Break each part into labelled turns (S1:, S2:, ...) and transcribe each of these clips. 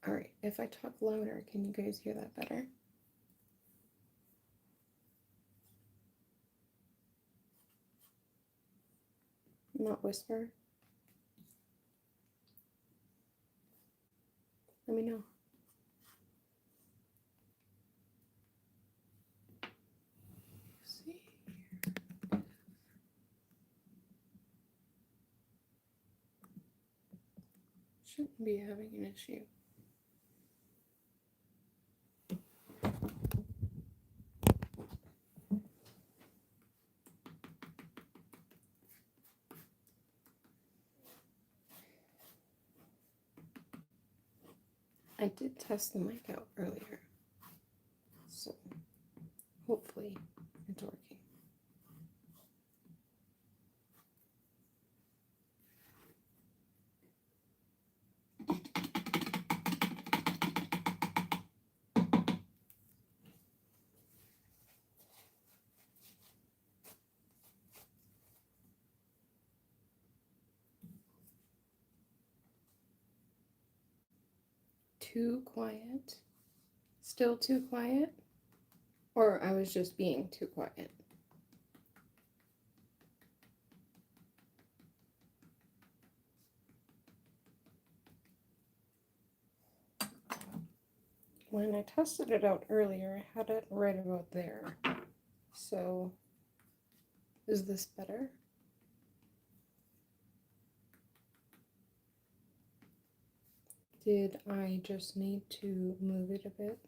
S1: Alright, if I talk louder, can you guys hear that better? Not whisper? Let me know. See. Shouldn't be having an issue. I did test the mic out earlier, so hopefully it's working. Too quiet? Still too quiet? Or I was just being too quiet? When I tested it out earlier, I had it right about there. So, is this better? Did I just need to move it a bit?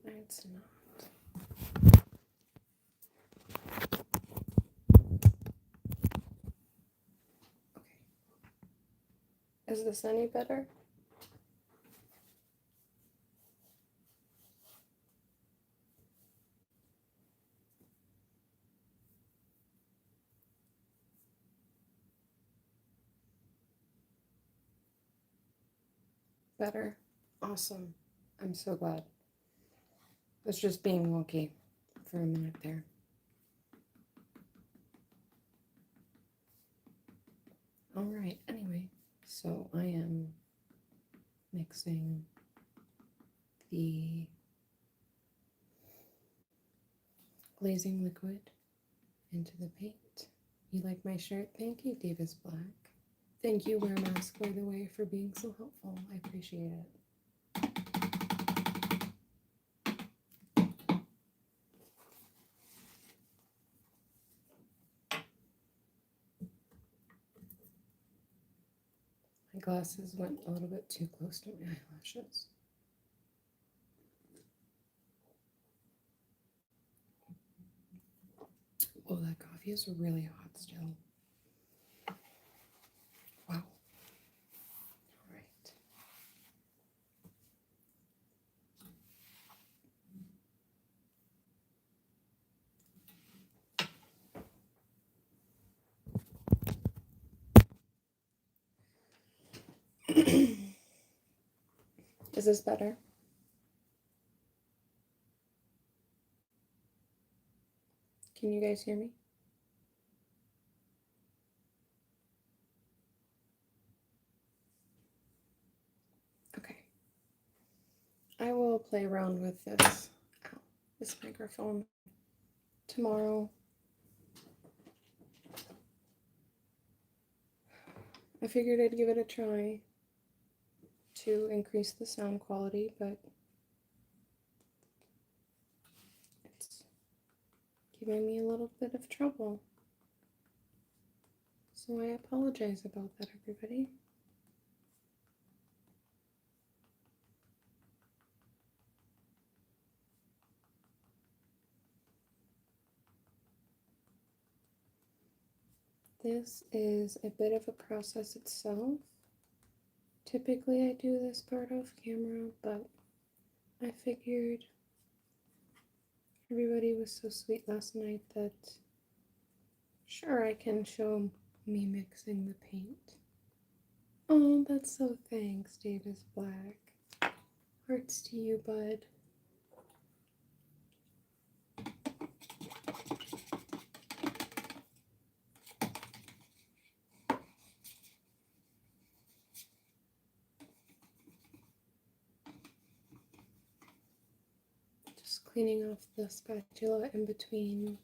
S1: It's not. Okay. Is this any better? Better? Awesome. I'm so glad. It's just being wonky for a minute there. Alright, anyway, so I am mixing the glazing liquid into the paint. You like my shirt? Thank you, Davis Black. Thank you, Wear Mask, by the way, for being so helpful. I appreciate it. My glasses went a little bit too close to my eyelashes. Oh, that coffee is really hot still. Wow. All right. Is this better? Can you guys hear me? Okay. I will play around with this microphone tomorrow. I figured I'd give it a try to increase the sound quality, but it's giving me a little bit of trouble. So I apologize about that, everybody. This is a bit of a process itself. Typically I do this part off camera, but I figured everybody was so sweet last night that sure, I can show me mixing the paint. Oh, that's so thanks, Davis Black. Hearts to you, bud. cleaning off the spatula in between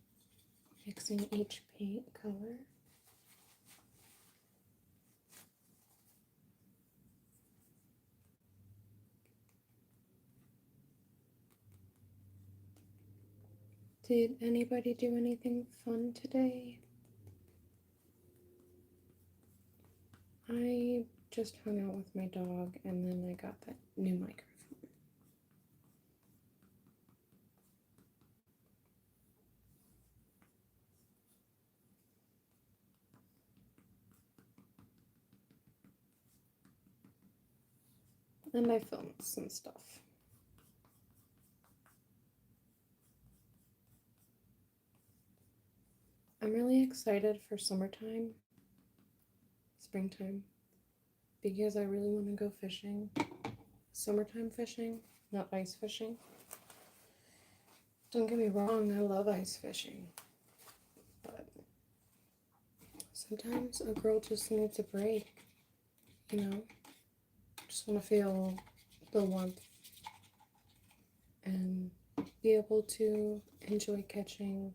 S1: mixing each paint color. Did anybody do anything fun today? I just hung out with my dog and then I got that new microphone. And I filmed some stuff. I'm really excited for summertime, springtime, because I really want to go fishing. Summertime fishing, not ice fishing. Don't get me wrong, I love ice fishing, but sometimes a girl just needs a break, you know? Just want to feel the warmth and be able to enjoy catching,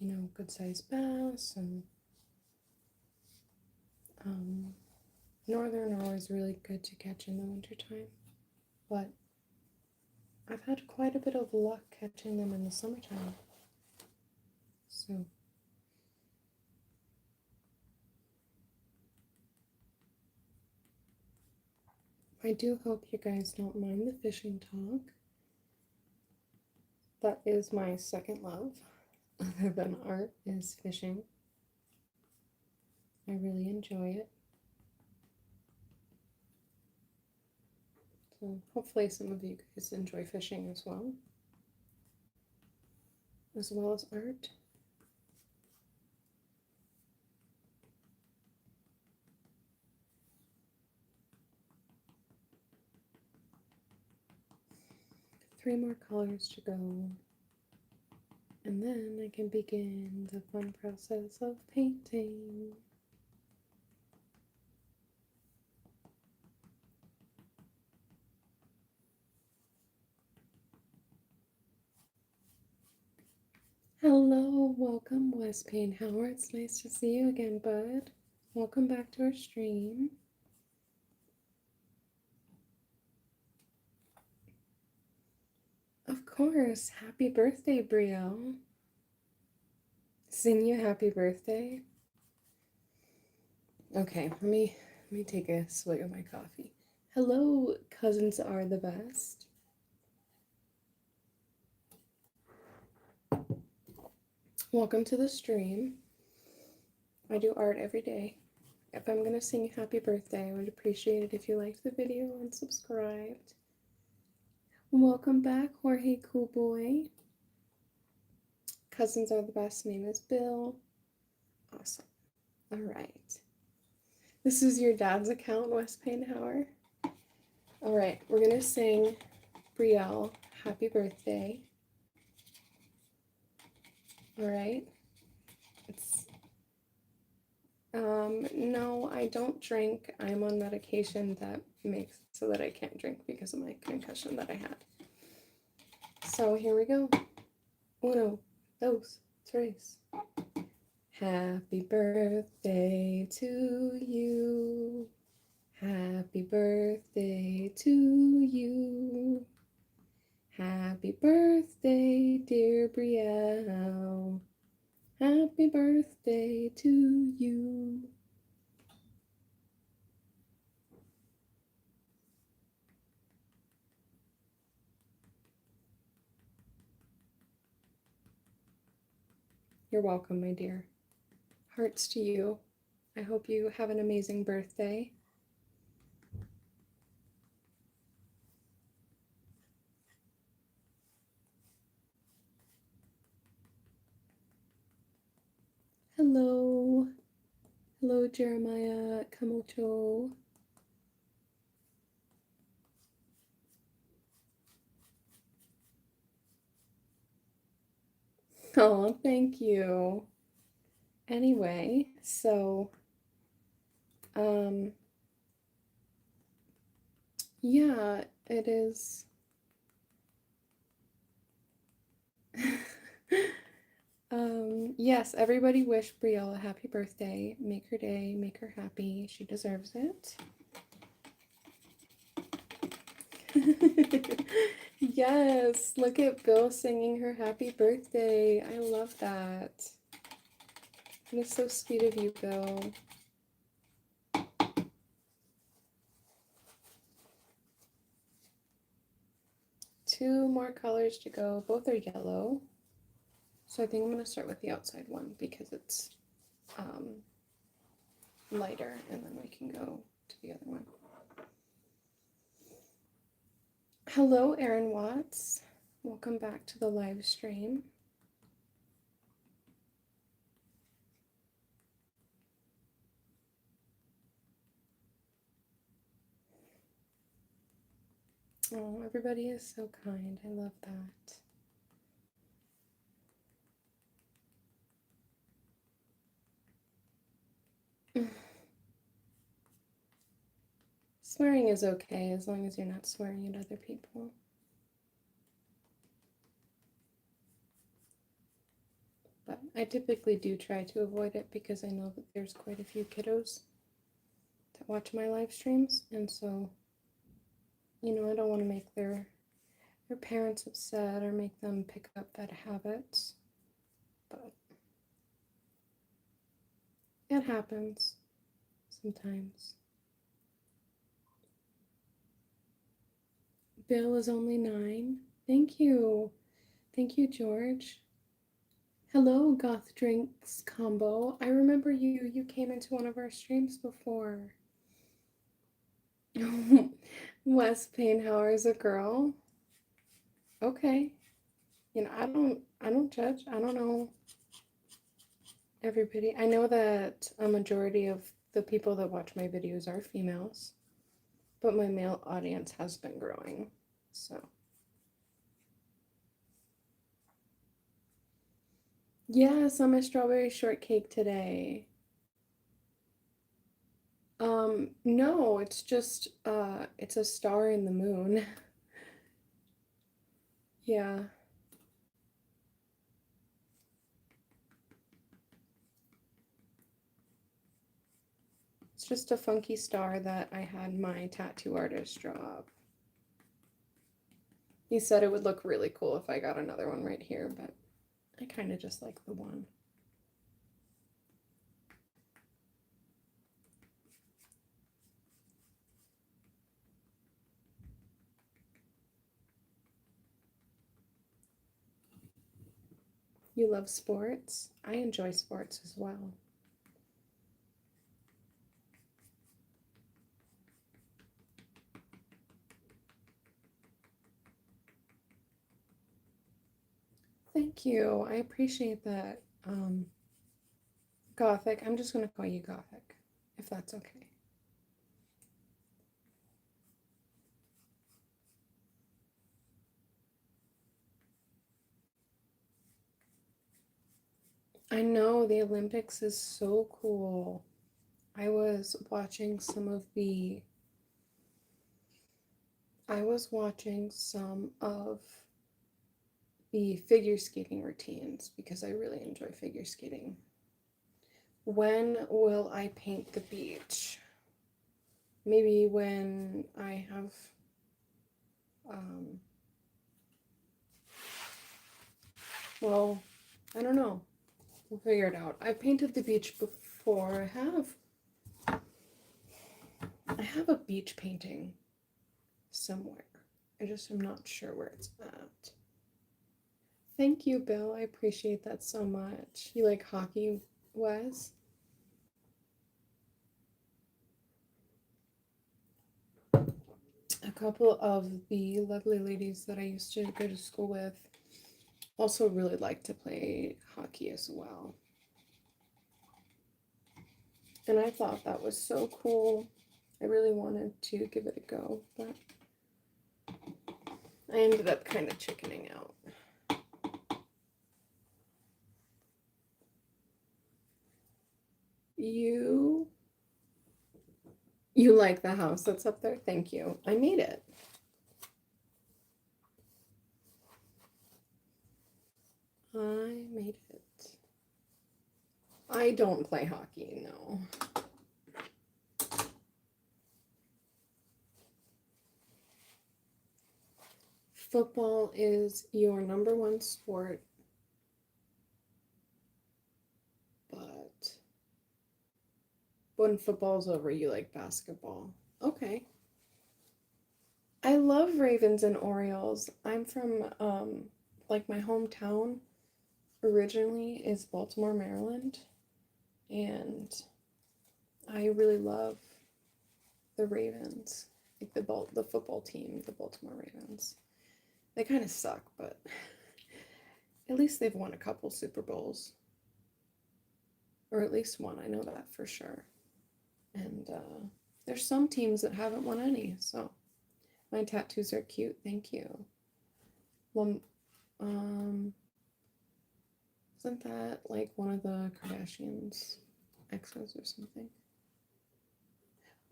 S1: you know, good-sized bass, and northern are always really good to catch in the wintertime, but I've had quite a bit of luck catching them in the summertime. So I do hope you guys don't mind the fishing talk. That is my second love, other than art, is fishing. I really enjoy it. So hopefully some of you guys enjoy fishing as well as art. Three more colors to go, and then I can begin the fun process of painting. Hello, welcome Wes Payne Howard. It's nice to see you again, bud. Welcome back to our stream. Of course, happy birthday, Brielle. Sing you happy birthday. Okay, let me take a swig of my coffee. Hello, cousins are the best. Welcome to the stream. I do art every day. If I'm gonna sing you happy birthday, I would appreciate it if you liked the video and subscribed. Welcome back, Jorge Cool Boy. Cousins are the best. Name is Bill. Awesome. All right. This is your dad's account, Wes Payne Howard. All right, we're gonna sing Brielle happy birthday. All right. It's no, I don't drink. I'm on medication that makes so that I can't drink because of my concussion that I had. So here we go. Uno, dos, tres. Happy birthday to you. Happy birthday to you. Happy birthday, dear Brielle. Happy birthday to you. You're welcome, my dear. Hearts to you. I hope you have an amazing birthday. Hello. Hello, Jeremiah Kamoto. Oh, thank you. Anyway, so, yeah, it is Yes, everybody wish Brielle a happy birthday. Make her day, make her happy. She deserves it. Yes, look at Bill singing her happy birthday. I love that. It is so sweet of you, Bill. Two more colors to go. Both are yellow. So I think I'm going to start with the outside one because it's lighter, and then we can go to the other one. Hello, Erin Watts. Welcome back to the live stream. Oh, everybody is so kind. I love that. Swearing is okay as long as you're not swearing at other people. But I typically do try to avoid it because I know that there's quite a few kiddos that watch my live streams, and so, you know, I don't want to make their parents upset or make them pick up bad habits. But it happens sometimes. Bill is only 9. Thank you. Thank you, George. Hello, Goth Drinks Combo. I remember you. You came into one of our streams before. Wes Painhauer is a girl. Okay. You know, I don't judge. I don't know everybody. I know that a majority of the people that watch my videos are females, but my male audience has been growing. So yes, I'm a strawberry shortcake today. No, it's just it's a star in the moon. Yeah. It's just a funky star that I had my tattoo artist draw up. He said it would look really cool if I got another one right here, but I kind of just like the one. You love sports? I enjoy sports as well. Thank you. I appreciate that. Gothic. I'm just going to call you Gothic, if that's okay. I know the Olympics is so cool. I was watching some of the figure skating routines because I really enjoy figure skating. When will I paint the beach? Maybe when I have well, I don't know. We'll figure it out. I've painted the beach before. I have a beach painting somewhere. I just am not sure where it's at. Thank you, Bill. I appreciate that so much. You like hockey, Wes? A couple of the lovely ladies that I used to go to school with also really like to play hockey as well. And I thought that was so cool. I really wanted to give it a go, but I ended up kind of chickening out. You like the house that's up there? Thank you. I made it. I made it. I don't play hockey, no. Football is your number one sport, but when football's over, you like basketball. Okay. I love Ravens and Orioles. I'm from, like, my hometown originally is Baltimore, Maryland, and I really love the Ravens, like the football team, the Baltimore Ravens. They kind of suck, but at least they've won a couple Super Bowls, or at least one. I know that for sure. And there's some teams that haven't won any, so my tattoos are cute. Thank you. Well, isn't that like one of the Kardashians' exes or something?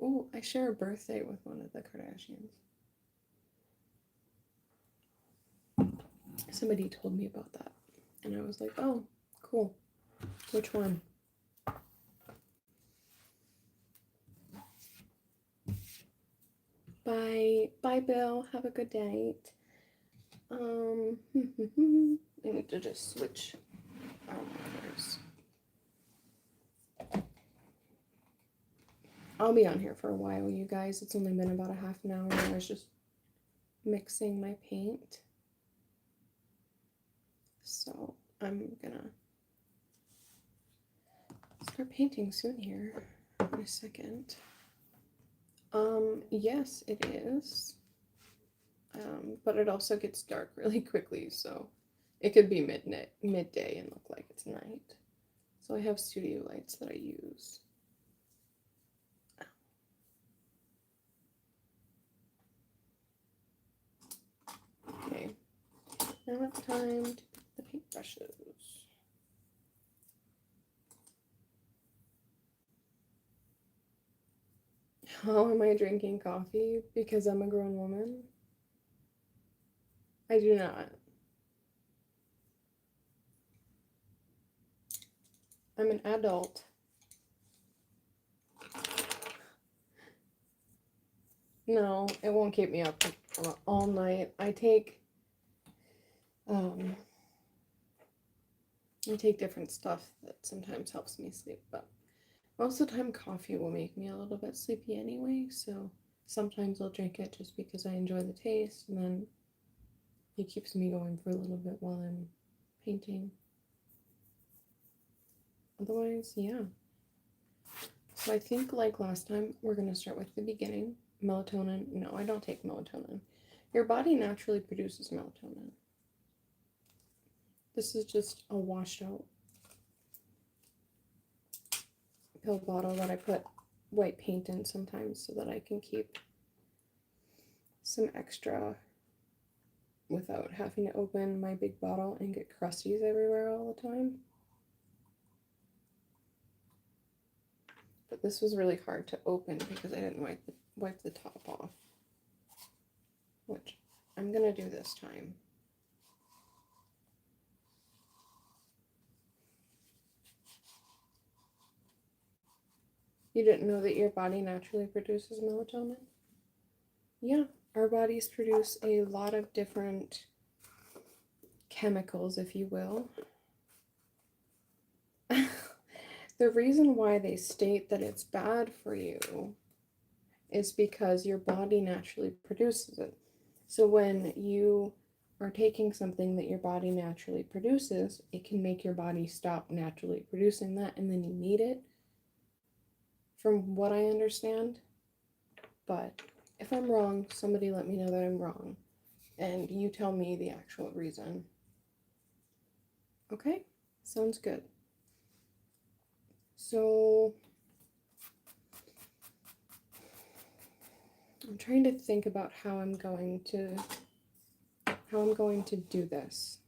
S1: Oh, I share a birthday with one of the Kardashians. Somebody told me about that, and I was like, oh, cool. Which one? Bye. Bye, Bill. Have a good night. I need to just switch monitors. I'll be on here for a while, you guys. It's only been about a half an hour, and I was just mixing my paint. So I'm gonna start painting soon here in a second. Yes, it is. But it also gets dark really quickly, so it could be midday and look like it's night. So I have studio lights that I use. Okay, now it's time to pick the paintbrushes. How am I drinking coffee? Because I'm a grown woman? I do not. I'm an adult. No, it won't keep me up all night. I take different stuff that sometimes helps me sleep, but most of the time coffee will make me a little bit sleepy anyway, so sometimes I'll drink it just because I enjoy the taste, and then it keeps me going for a little bit while I'm painting. Otherwise, yeah. So I think, like last time, we're going to start with the beginning. Melatonin. No, I don't take melatonin. Your body naturally produces melatonin. This is just a washed out pill bottle that I put white paint in sometimes so that I can keep some extra without having to open my big bottle and get crusties everywhere all the time. But this was really hard to open because I didn't wipe the top off, which I'm gonna do this time. You didn't know that your body naturally produces melatonin? Yeah, our bodies produce a lot of different chemicals, if you will. The reason why they state that it's bad for you is because your body naturally produces it. So when you are taking something that your body naturally produces, it can make your body stop naturally producing that, and then you need it, from what I understand. But if I'm wrong, somebody let me know that I'm wrong, and you tell me the actual reason. Okay? Sounds good. So I'm trying to think about how I'm going to do this,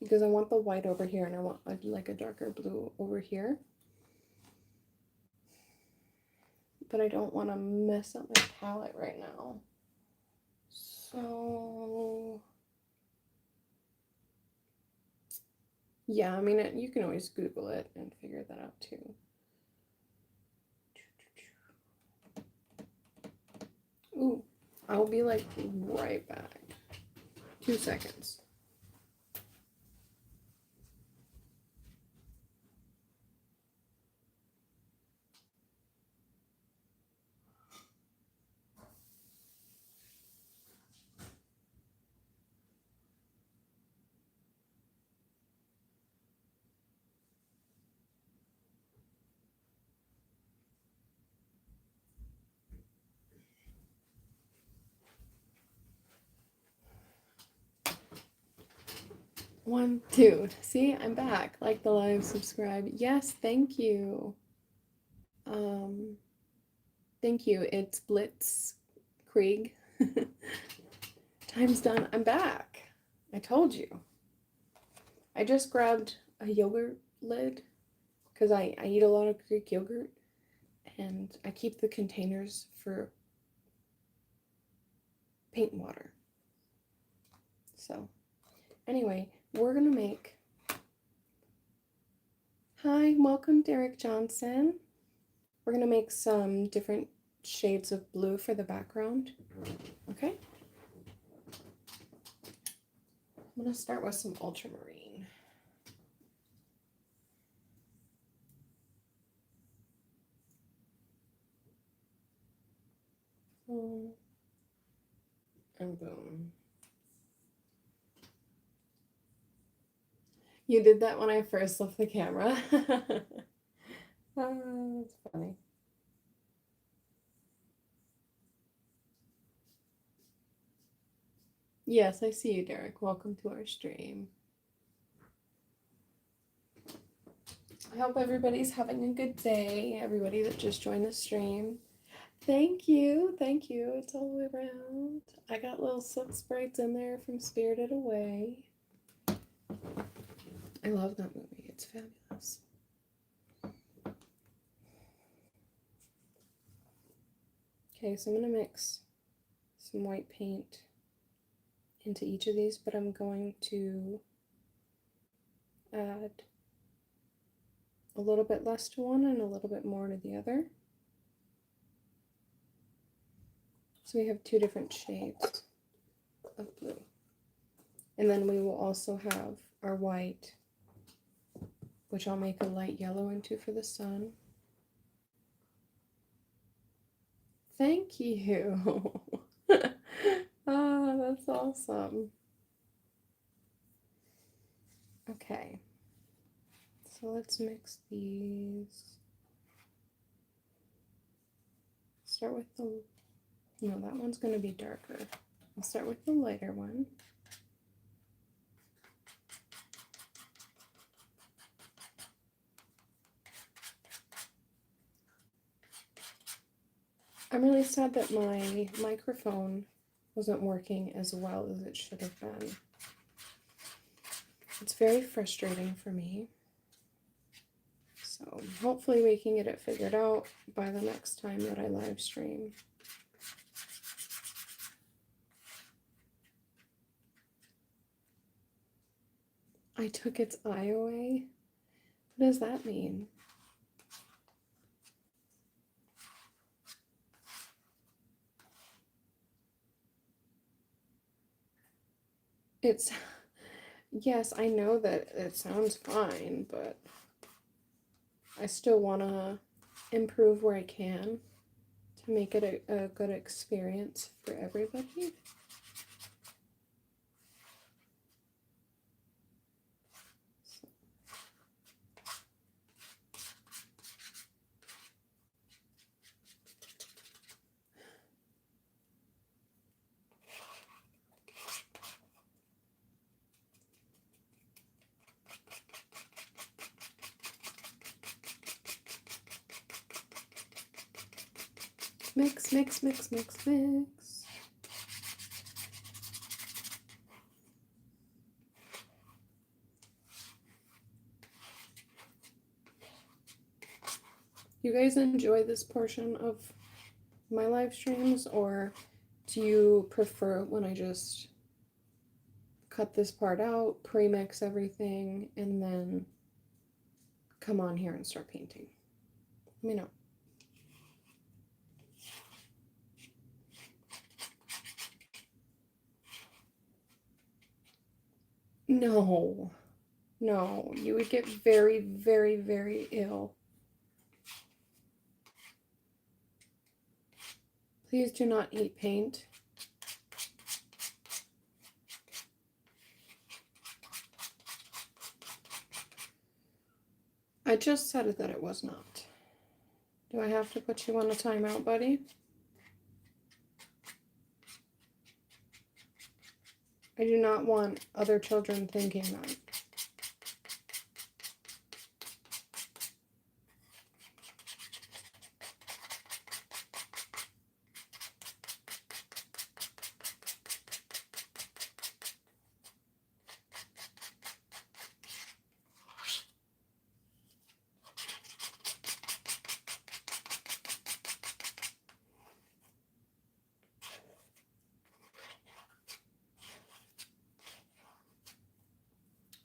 S1: because I want the white over here and I want like a darker blue over here, but I don't want to mess up my palette right now. So Yeah, I mean, you can always Google it and figure that out too. Ooh, I'll be like right back. 2 seconds. One, two. See, I'm back. Like the live, subscribe. Yes, thank you. Thank you. It's Blitzkrieg. Time's done. I'm back. I told you. I just grabbed a yogurt lid because I eat a lot of Greek yogurt and I keep the containers for paint and water. So, anyway, we're gonna make. Hi, welcome, Derek Johnson. We're gonna make some different shades of blue for the background. Okay. I'm gonna start with some ultramarine. And boom. You did that when I first left the camera. Oh, that's funny. Yes, I see you, Derek. Welcome to our stream. I hope everybody's having a good day. Everybody that just joined the stream. Thank you. Thank you. It's all the way around. I got little silk sprites in there from Spirited Away. I love that movie. It's fabulous. Okay, so I'm going to mix some white paint into each of these, but I'm going to add a little bit less to one and a little bit more to the other. So we have 2 different shades of blue. And then we will also have our white, which I'll make a light yellow into for the sun. Thank you. Ah, that's awesome. Okay. So let's mix these. Start with the, no, that one's going to be darker. I'll start with the lighter one. I'm really sad that my microphone wasn't working as well as it should have been. It's very frustrating for me. So hopefully we can get it figured out by the next time that I live stream. I took its eye away? What does that mean? It's, yes, I know that it sounds fine, but I still want to improve where I can to make it a good experience for everybody. Mix, mix, mix, mix, mix. You guys enjoy this portion of my live streams, or do you prefer when I just cut this part out, pre-mix everything, and then come on here and start painting? Let me know. No, no, you would get very, very, very ill. Please do not eat paint. I just said that it was not. Do I have to put you on a timeout, buddy? I do not want other children thinking that.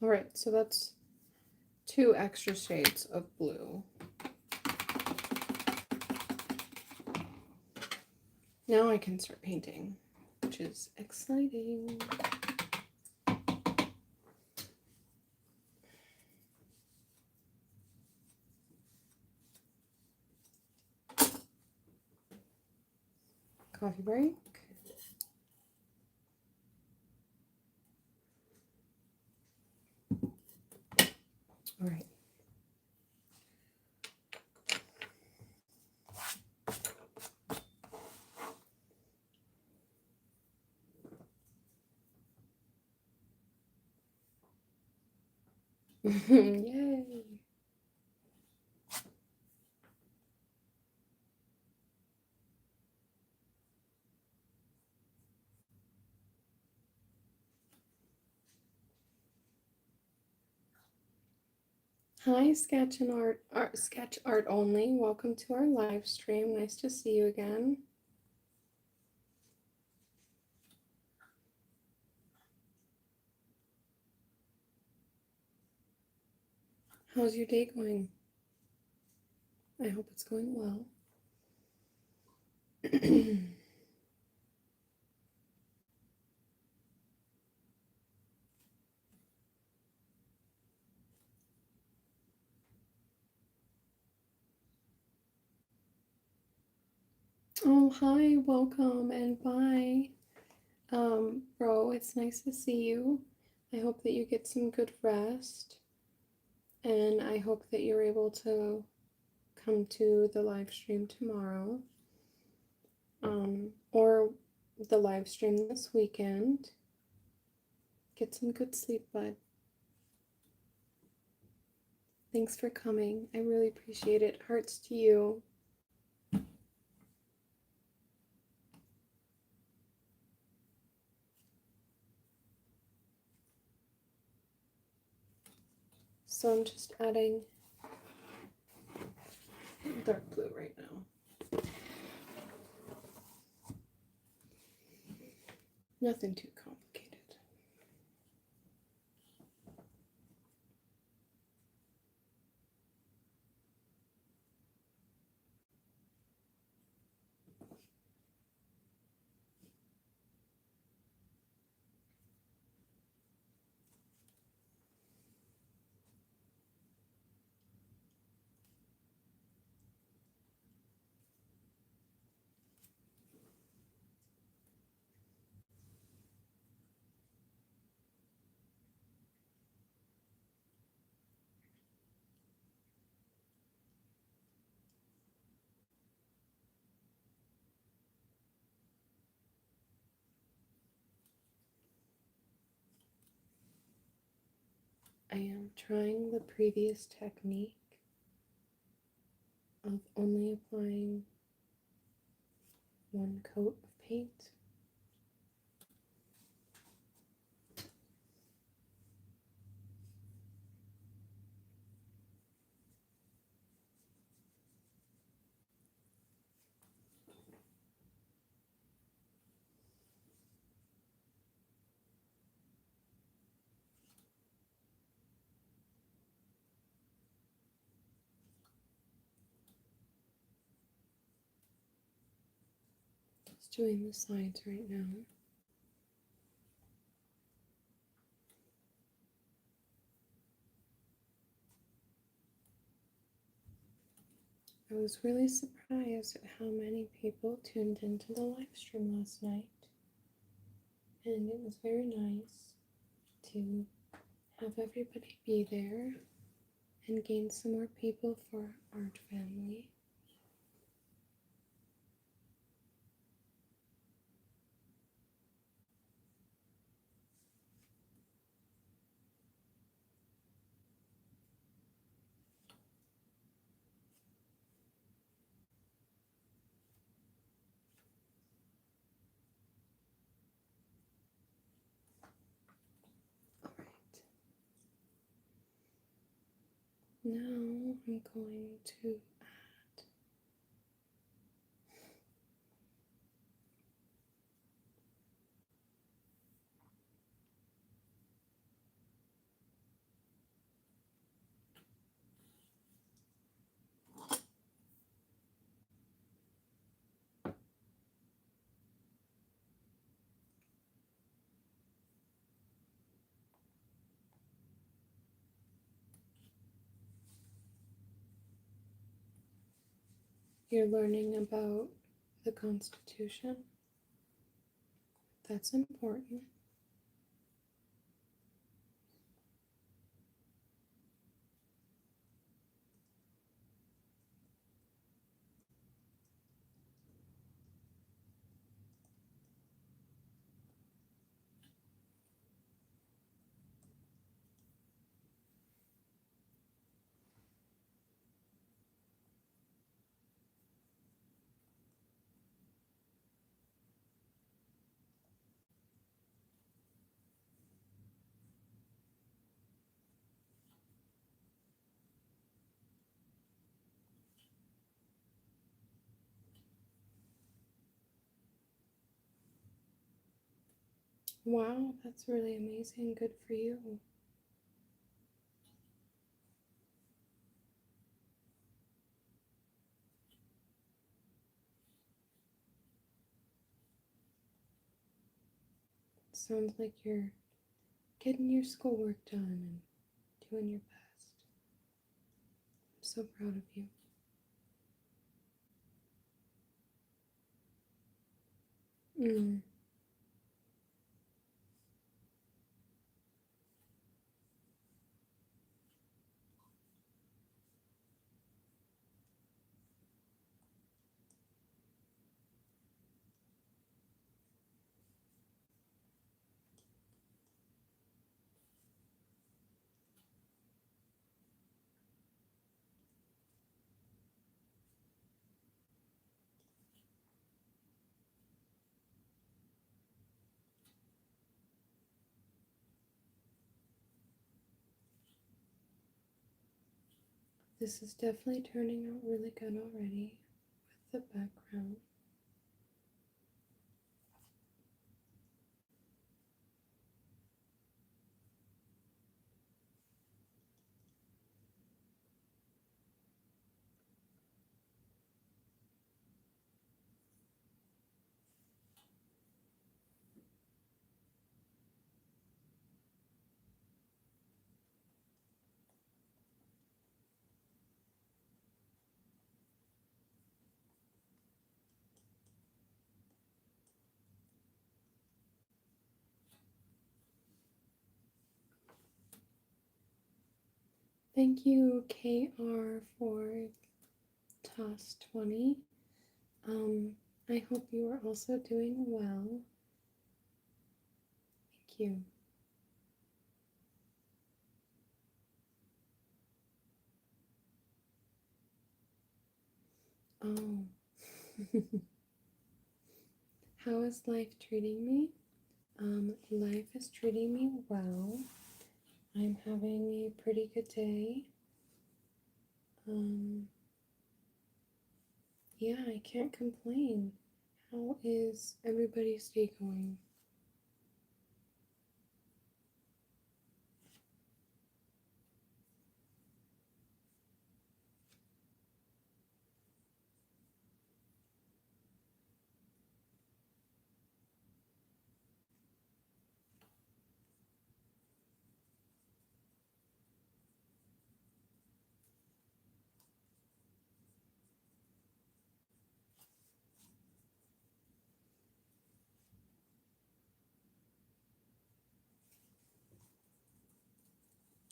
S1: All right, so that's 2 extra shades of blue. Now I can start painting, which is exciting. Coffee break. All right. Yay. Hi, sketch art only. Welcome to our live stream. Nice to see you again. How's your day going? I hope it's going well. Oh, hi, welcome, and bye. Bro, it's nice to see you. I hope that you get some good rest, and I hope that you're able to come to the live stream tomorrow, or the live stream this weekend. Get some good sleep, bud. Thanks for coming. I really appreciate it. Hearts to you. So I'm just adding dark blue right now. Nothing too complicated. I am trying the previous technique of only applying one coat of paint. Just doing the sides right now. I was really surprised at how many people tuned into the live stream last night, and it was very nice to have everybody be there and gain some more people for our art family. Alright. Now I'm going to add you're learning about the Constitution. That's important. Wow, that's really amazing. Good for you. Sounds like you're getting your schoolwork done and doing your best. I'm so proud of you. Mm. This is definitely turning out really good already with the background. Thank you, KR, for toss 20. I hope you are also doing well. Thank you. Oh. How is life treating me? Life is treating me well. I'm having a pretty good day. Yeah, I can't complain. How is everybody's day going?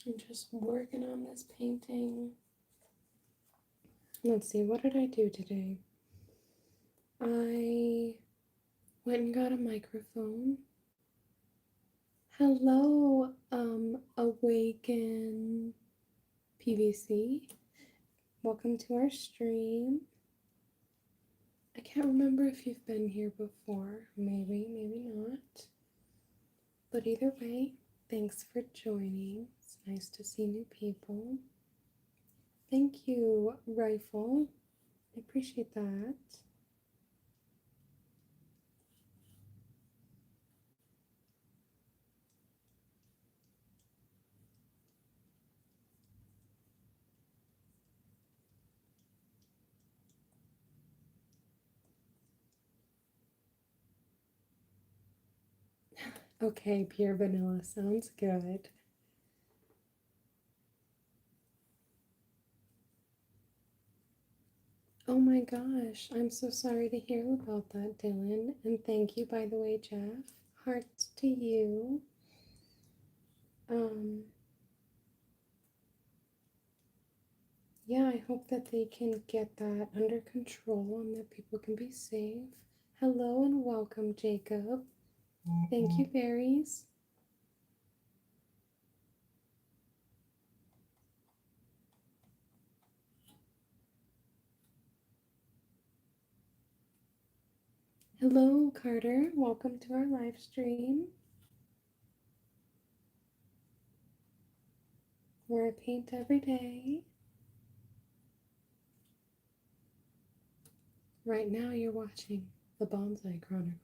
S1: I'm just working on this painting. Let's see, what did I do today? I went and got a microphone. Hello, Awaken PVC. Welcome to our stream. I can't remember if you've been here before. Maybe, maybe not. But either way, thanks for joining. It's nice to see new people. Thank you, Rifle. I appreciate that. Okay, pure vanilla sounds good. Oh my gosh, I'm so sorry to hear about that, Dylan. And thank you, by the way, Jeff. Hearts to you. Yeah, I hope that they can get that under control and that people can be safe. Hello and welcome, Jacob. Thank you, berries. Hello, Carter. Welcome to our live stream where I paint every day. Right now, you're watching the Bonsai Chronicles.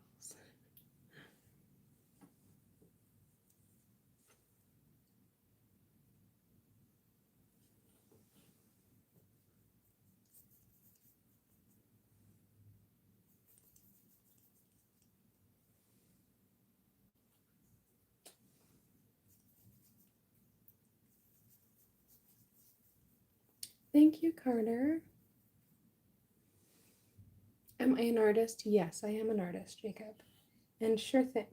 S1: Thank you, Carter. Am I an artist? Yes, I am an artist, Jacob. And sure thing.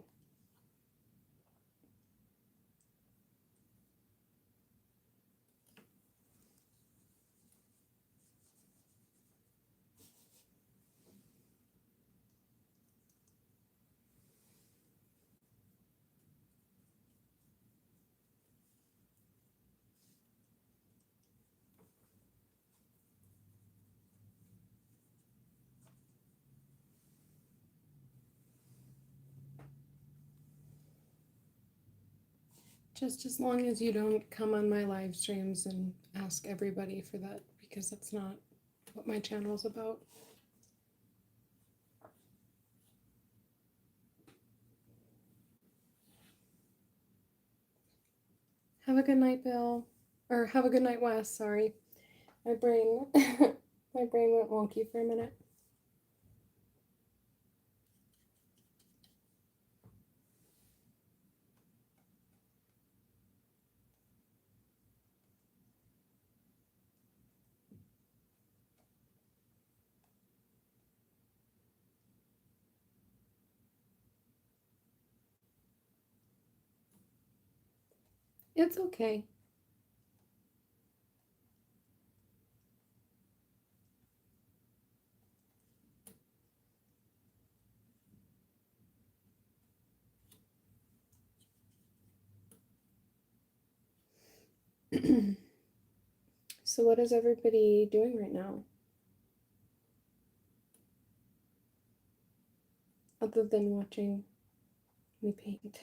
S1: Just as long as you don't come on my live streams and ask everybody for that, because that's not what my channel's about. Have a good night, Bill. Or have a good night, Wes, sorry. My brain my brain went wonky for a minute. It's okay. So what is everybody doing right now? Other than watching me paint.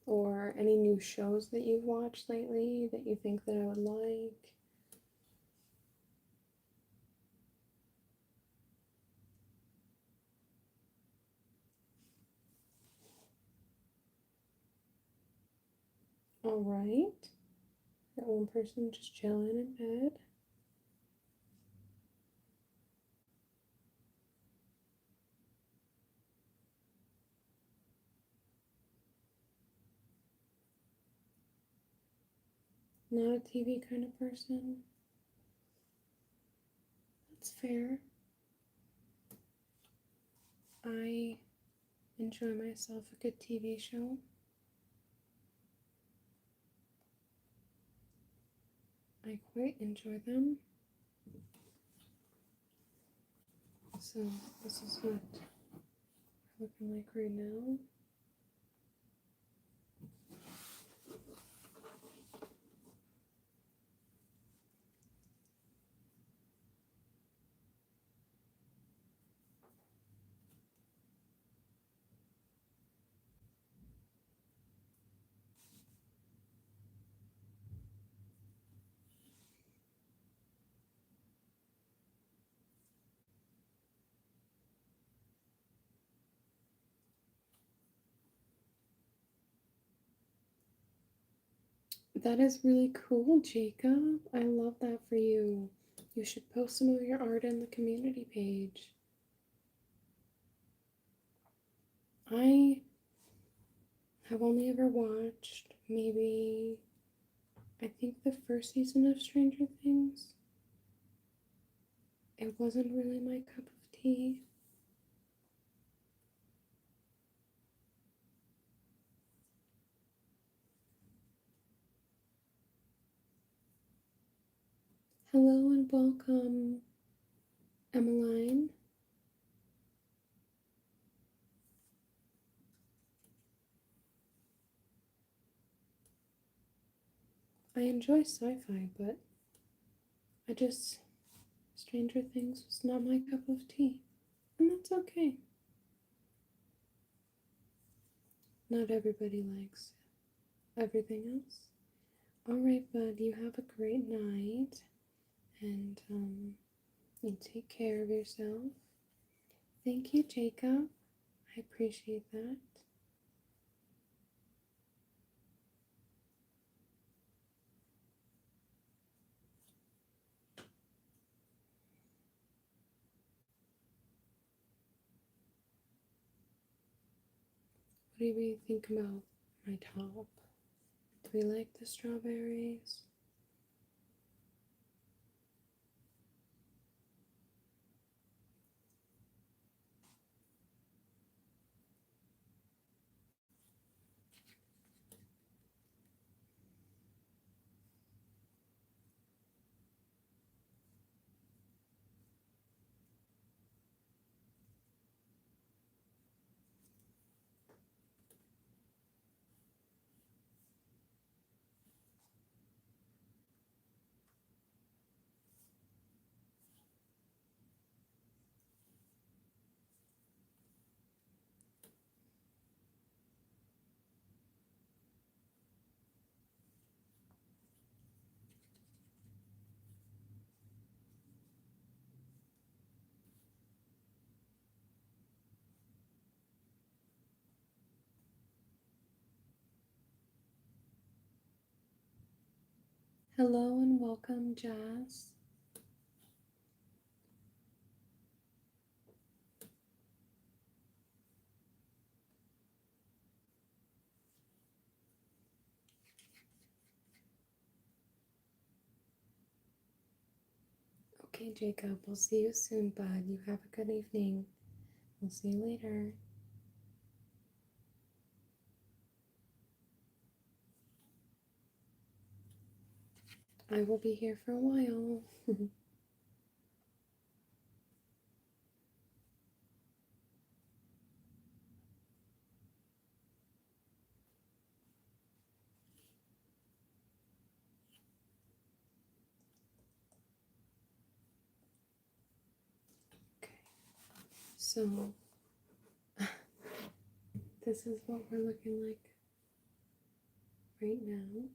S1: Or any new shows that you've watched lately that you think that I would like? All right. Got one person just chilling in bed. Not a TV kind of person. That's fair. I enjoy myself a good TV show. I quite enjoy them. So this is what we're looking like right now. That is really cool, Jacob. I love that for you. You should post some of your art in the community page. I have only ever watched maybe, I think, the first season of Stranger Things. It wasn't really my cup of tea. Hello and welcome, Emmeline. I enjoy sci-fi, but Stranger Things was not my cup of tea. And that's okay. Not everybody likes everything else. Alright, bud, you have a great night. And you take care of yourself. Thank you, Jacob. I appreciate that. What do you think about my top? Do we like the strawberries? Hello and welcome, Jazz. Okay, Jacob, we'll see you soon, bud. You have a good evening. We'll see you later. I will be here for a while. Okay, so this is what we're looking like right now.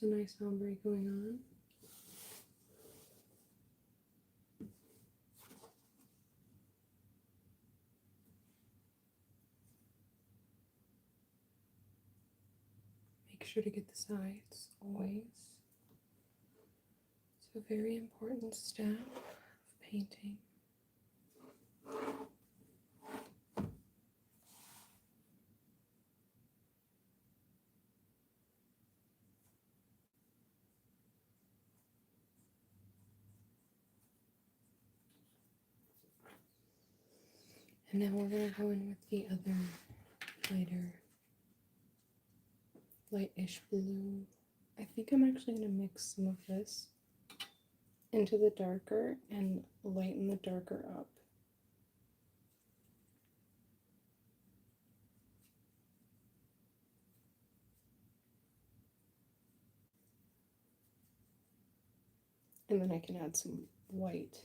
S1: There's a nice ombre going on. Make sure to get the sides always. It's a very important step of painting. And now we're going to go in with the other lighter, lightish blue. I think I'm actually going to mix some of this into the darker and lighten the darker up. And then I can add some white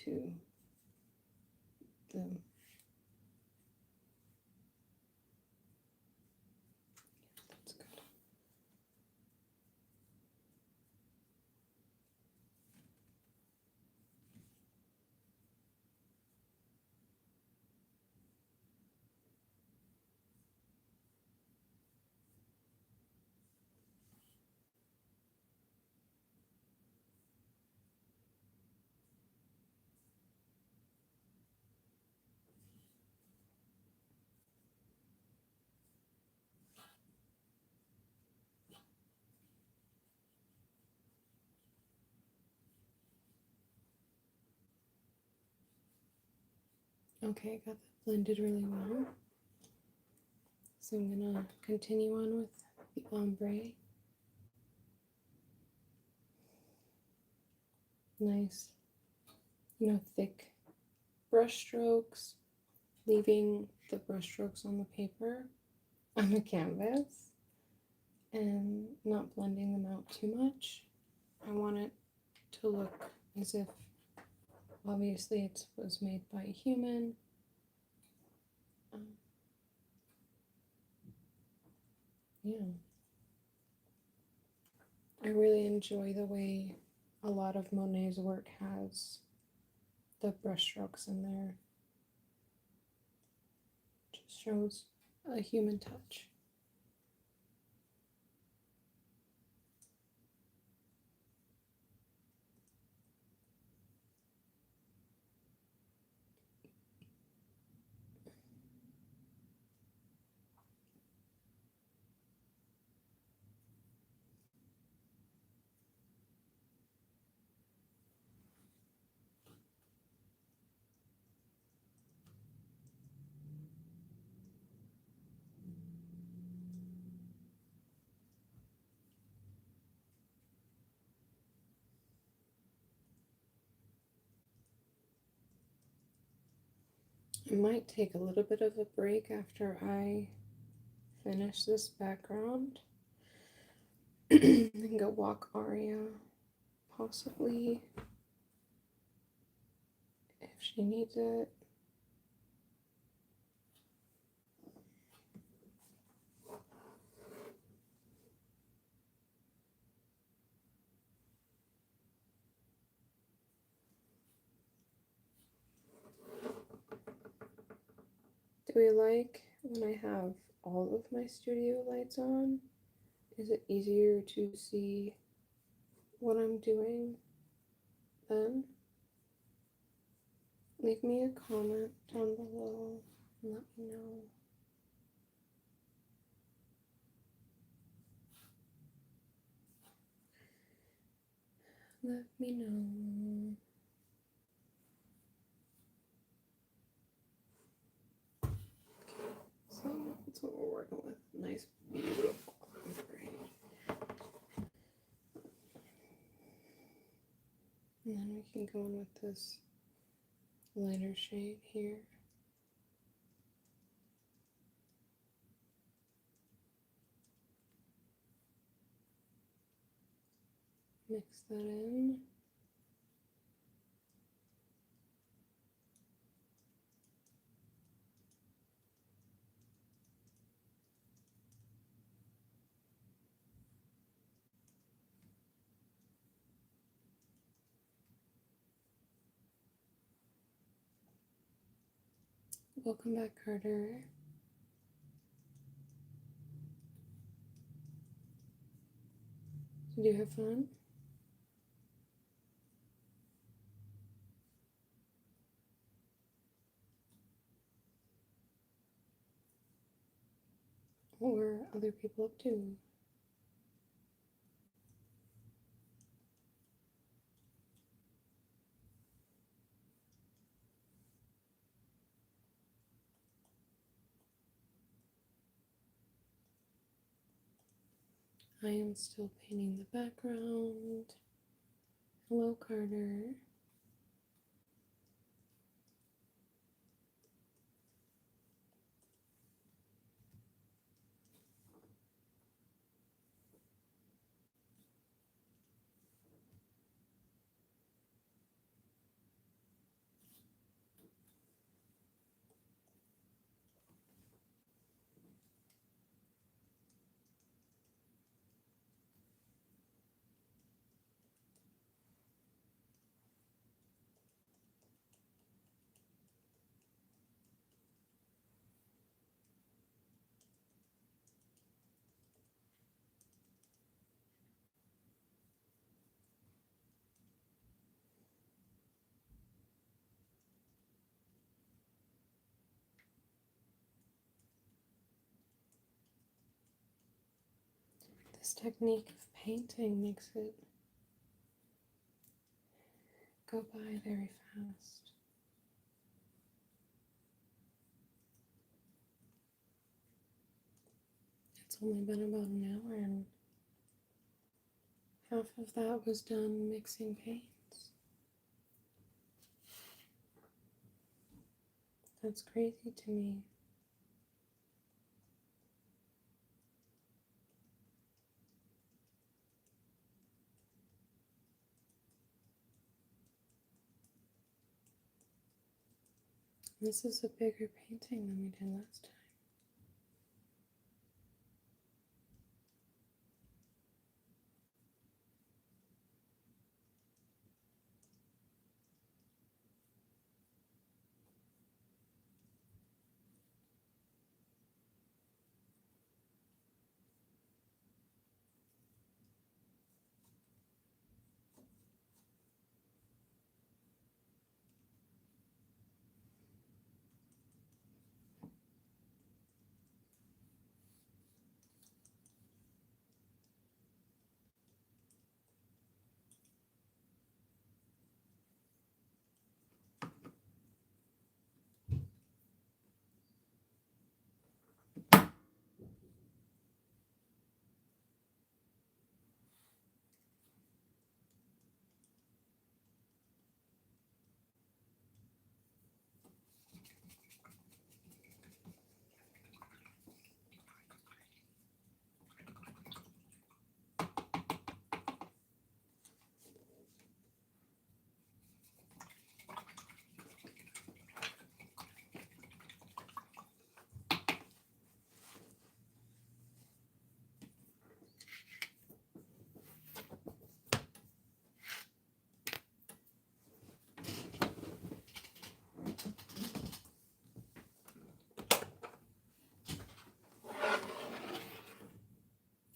S1: to the that's good. Okay, I got that blended really well. So I'm gonna continue on with the ombre. Nice, thick brush strokes, leaving the brush strokes on the paper, on the canvas, and not blending them out too much. I want it to look as if obviously it was made by a human. Yeah. I really enjoy the way a lot of Monet's work has the brushstrokes in there. Just shows a human touch. I might take a little bit of a break after I finish this background and go walk Aria, possibly, if she needs it. Do we like when I have all of my studio lights on? Is it easier to see what I'm doing then? Leave me a comment down below and let me know. Let me know. So that's what we're working with. Nice, beautiful ombre. And then we can go in with this lighter shade here. Mix that in. Welcome back, Carter. Did you have fun? What were other people up to? I am still painting the background. Hello, Carter. This technique of painting makes it go by very fast. It's only been about an hour and half of that was done mixing paints. That's crazy to me. This is a bigger painting than we did last time.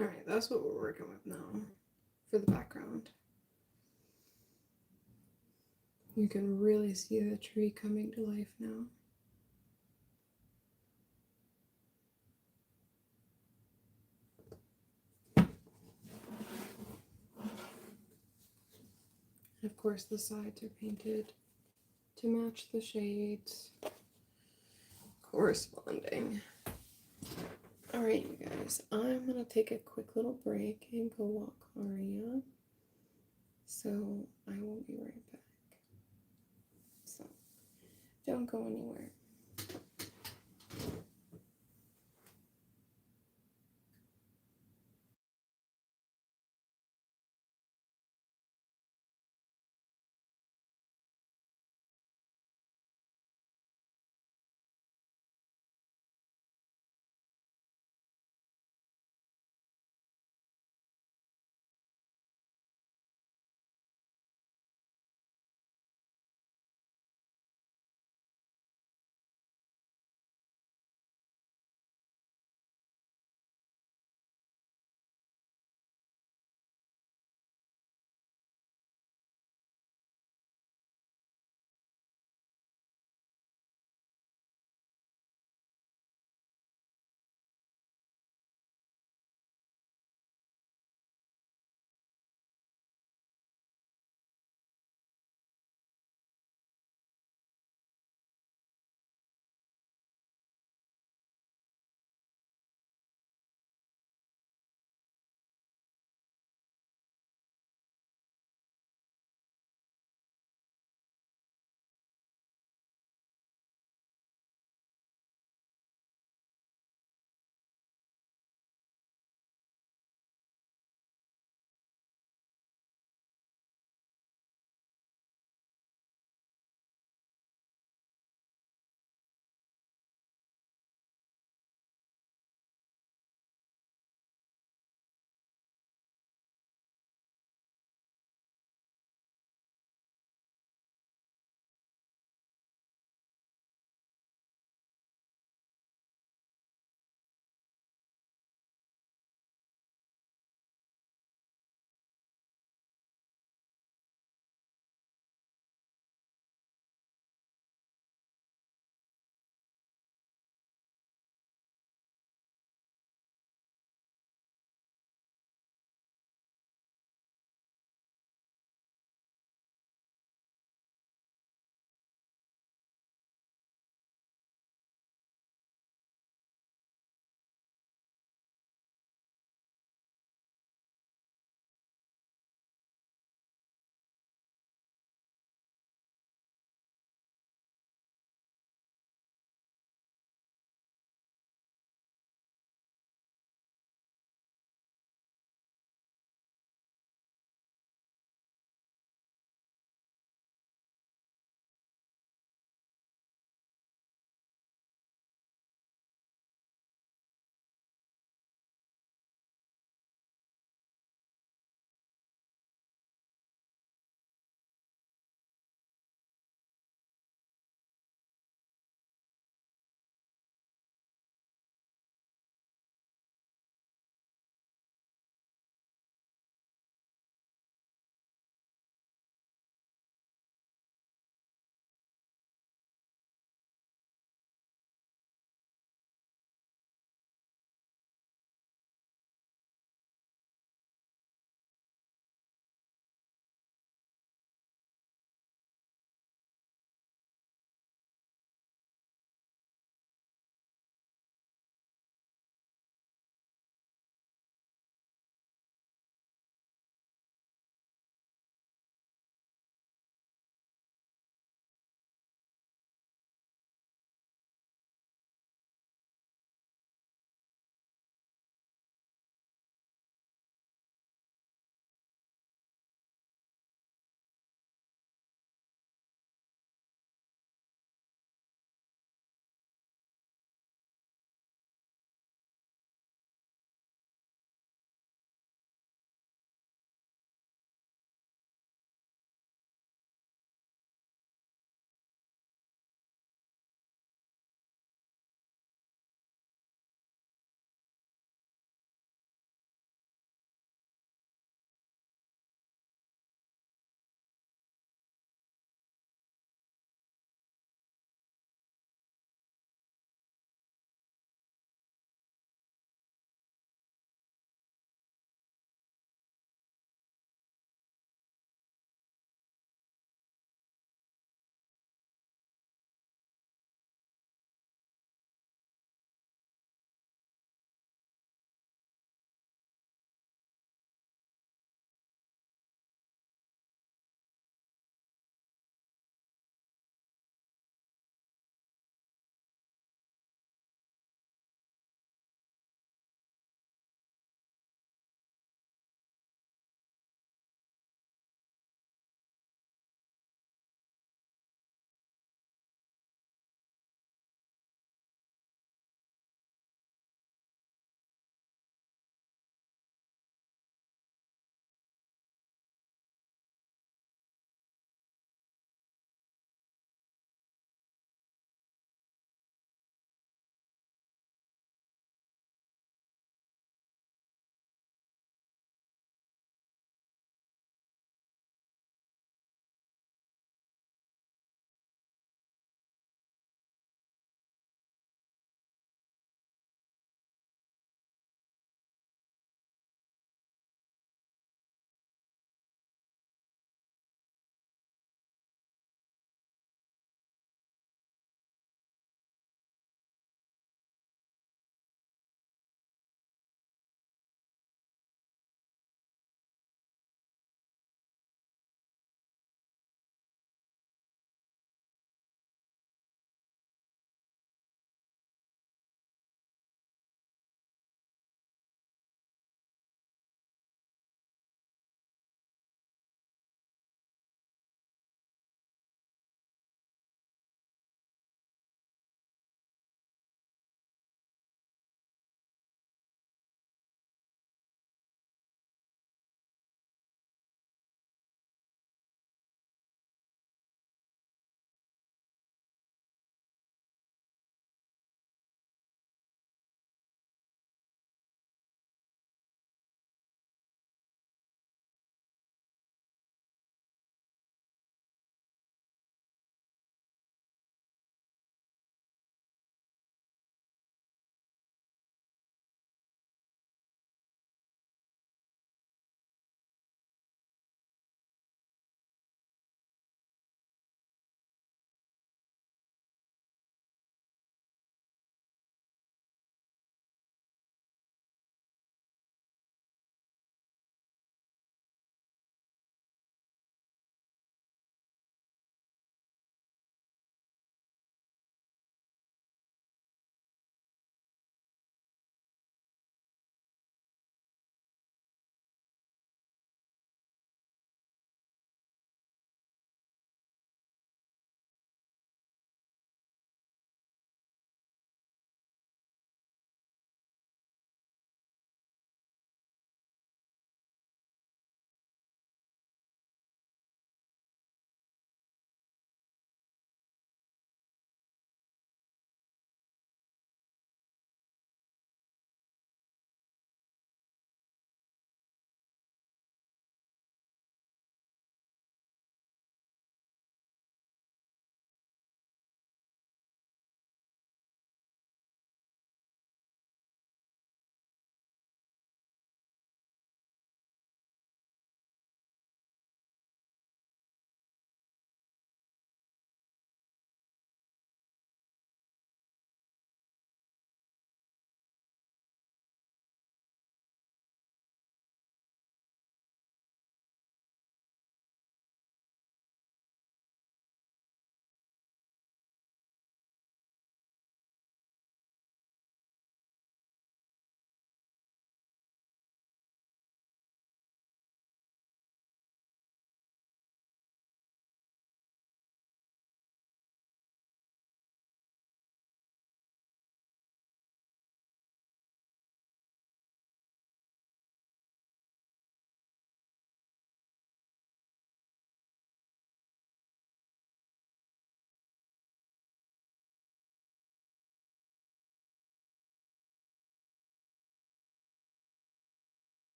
S1: Alright, that's what we're working with now for the background. You can really see the tree coming to life now. And of course, the sides are painted to match the shades corresponding. Alright, you guys, I'm gonna take a quick little break and go walk Aria. So I will be right back. So don't go anywhere.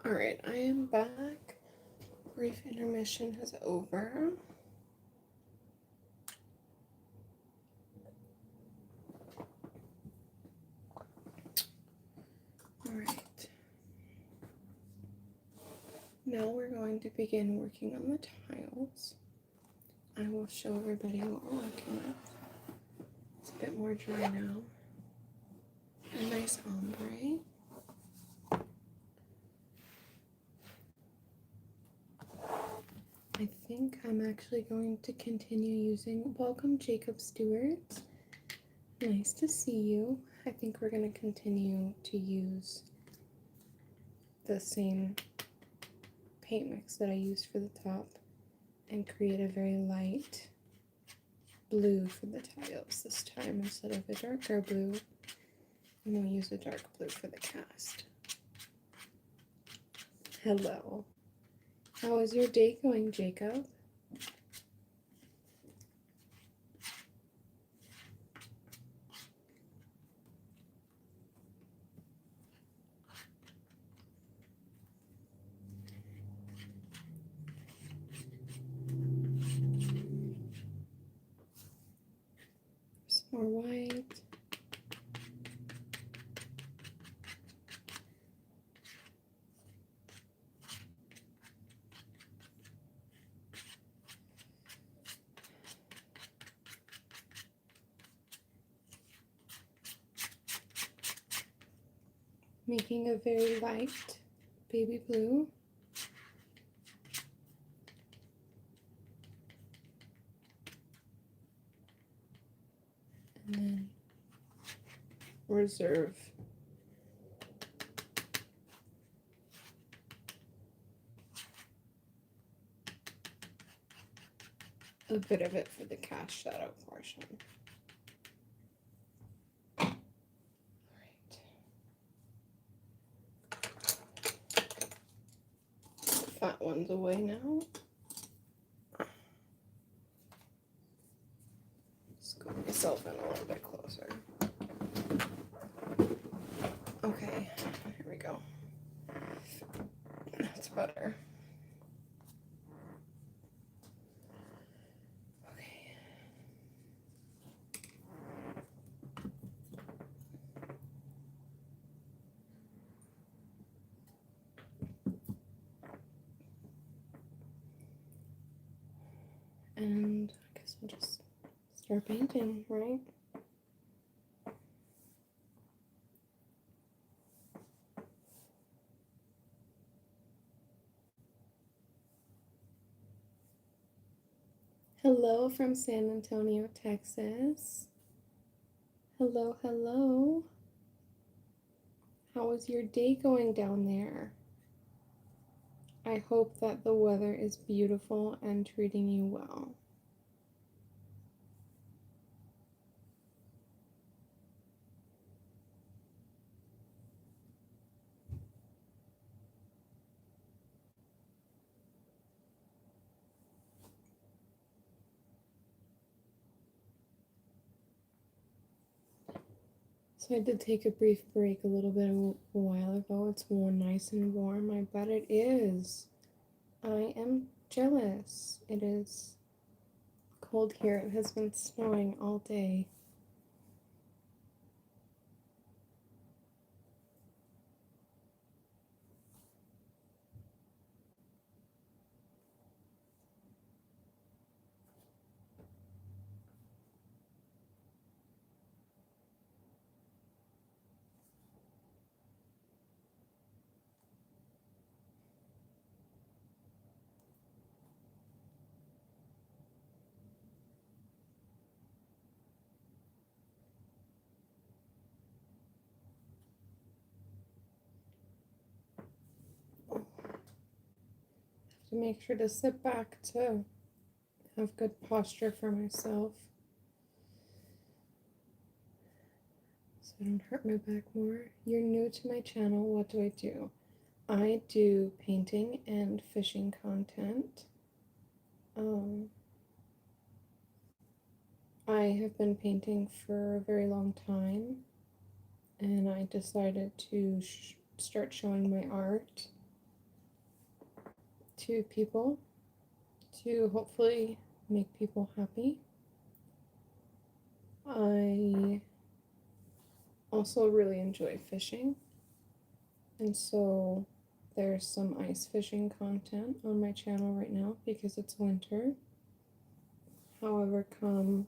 S1: Alright, I am back. Brief intermission is over. Alright. Now we're going to begin working on the tiles. I will show everybody what we're working with. It's a bit more dry now. A nice ombre. I think I'm actually going to continue using Welcome Jacob Stewart. Nice to see you. I think we're going to continue to use the same paint mix that I used for the top and create a very light blue for the tiles this time instead of a darker blue. And we'll use a dark blue for the cast. Hello. How is your day going, Jacob? Some more white. Making a very light baby blue. And then reserve a bit of it for the cast shadow portion. That one's away now. Scoop myself in a little bit closer. Okay, here we go. That's better. Okay. And I guess I'll just start painting, right? Hello from San Antonio, Texas. Hello, hello. How is your day going down there? I hope that the weather is beautiful and treating you well. So I did take a brief break a little bit a while ago. It's nice and warm. I bet it is. I am jealous. It is cold here. It has been snowing all day. To make sure to sit back to have good posture for myself so I don't hurt my back more. You're new to my channel. What do I do? I do painting and fishing content. I have been painting for a very long time, and I decided to start showing my art to people to hopefully make people happy. I also really enjoy fishing, and so there's some ice fishing content on my channel right now because it's winter. However, come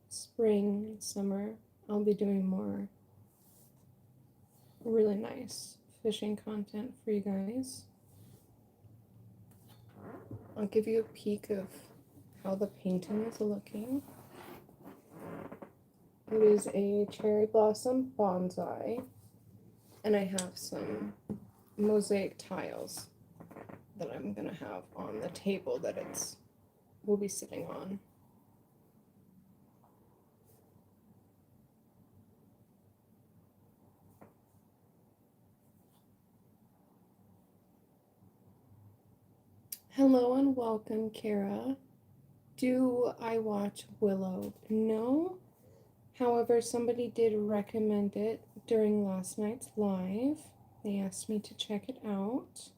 S1: spring and summer, I'll be doing more really nice fishing content for you guys. I'll give you a peek of how the painting is looking. It is a cherry blossom bonsai, and I have some mosaic tiles that I'm gonna have on the table that will be sitting on. Hello and welcome, Kara. Do I watch Willow? No. However, somebody did recommend it during last night's live. They asked me to check it out.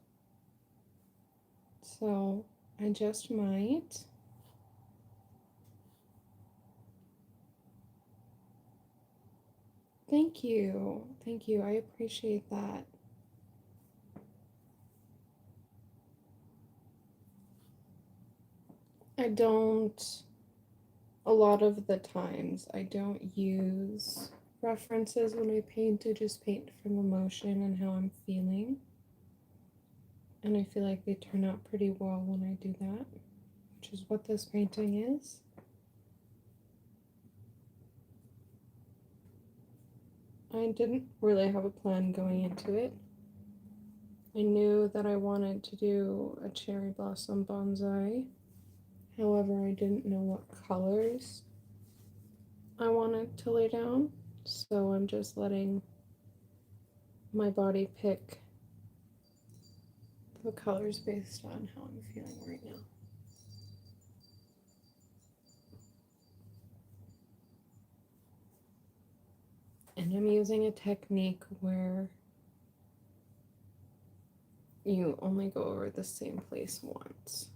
S1: So I just might. Thank you. Thank you. I appreciate that. A lot of the times, I don't use references when I paint. I just paint from emotion and how I'm feeling. And I feel like they turn out pretty well when I do that, which is what this painting is. I didn't really have a plan going into it. I knew that I wanted to do a cherry blossom bonsai. However, I didn't know what colors I wanted to lay down. So I'm just letting my body pick the colors based on how I'm feeling right now. And I'm using a technique where you only go over the same place once.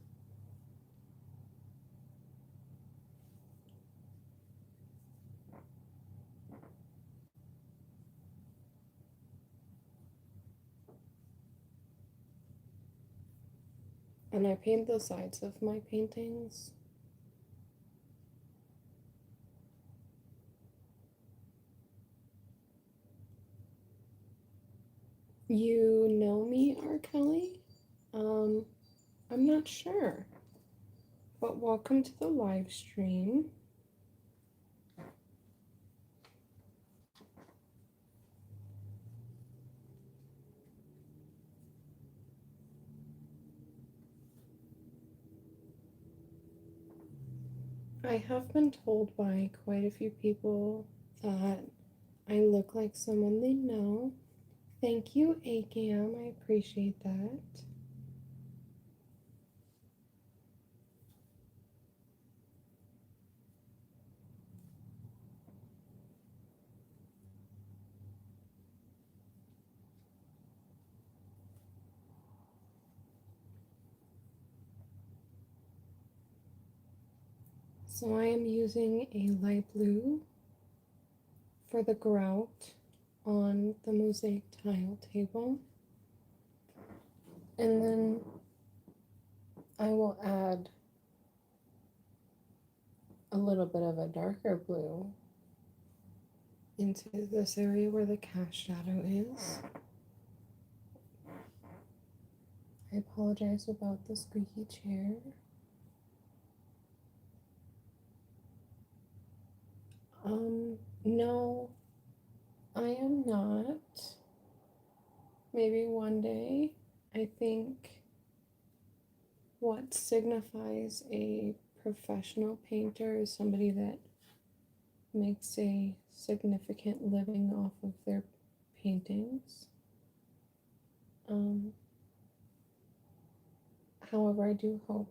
S1: And I paint the sides of my paintings. You know me, R. Kelly? I'm not sure. But welcome to the live stream. I have been told by quite a few people that I look like someone they know. Thank you, Agam. I appreciate that. So I am using a light blue for the grout on the mosaic tile table. And then I will add a little bit of a darker blue into this area where the cast shadow is. I apologize about the squeaky chair. No, I am not. Maybe one day. I think what signifies a professional painter is somebody that makes a significant living off of their paintings. However, I do hope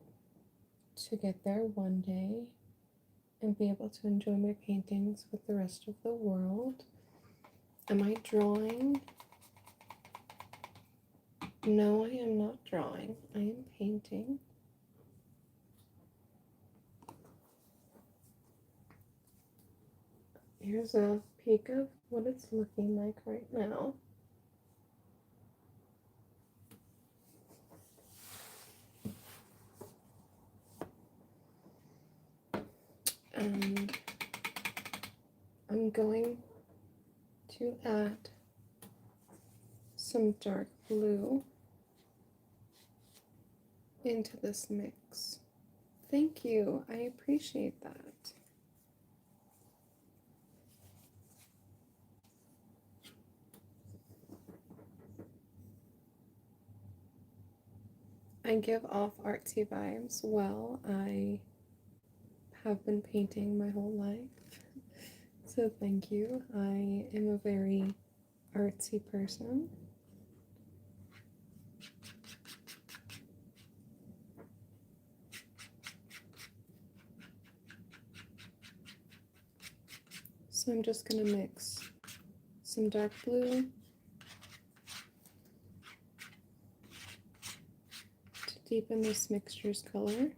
S1: to get there one day and be able to enjoy my paintings with the rest of the world. Am I drawing? No, I am not drawing. I am painting. Here's a peek of what it's looking like right now. I'm going to add some dark blue into this mix. Thank you. I appreciate that. I give off artsy vibes. Well, I have been painting my whole life, so thank you. I am a very artsy person. So I'm just going to mix some dark blue to deepen this mixture's color.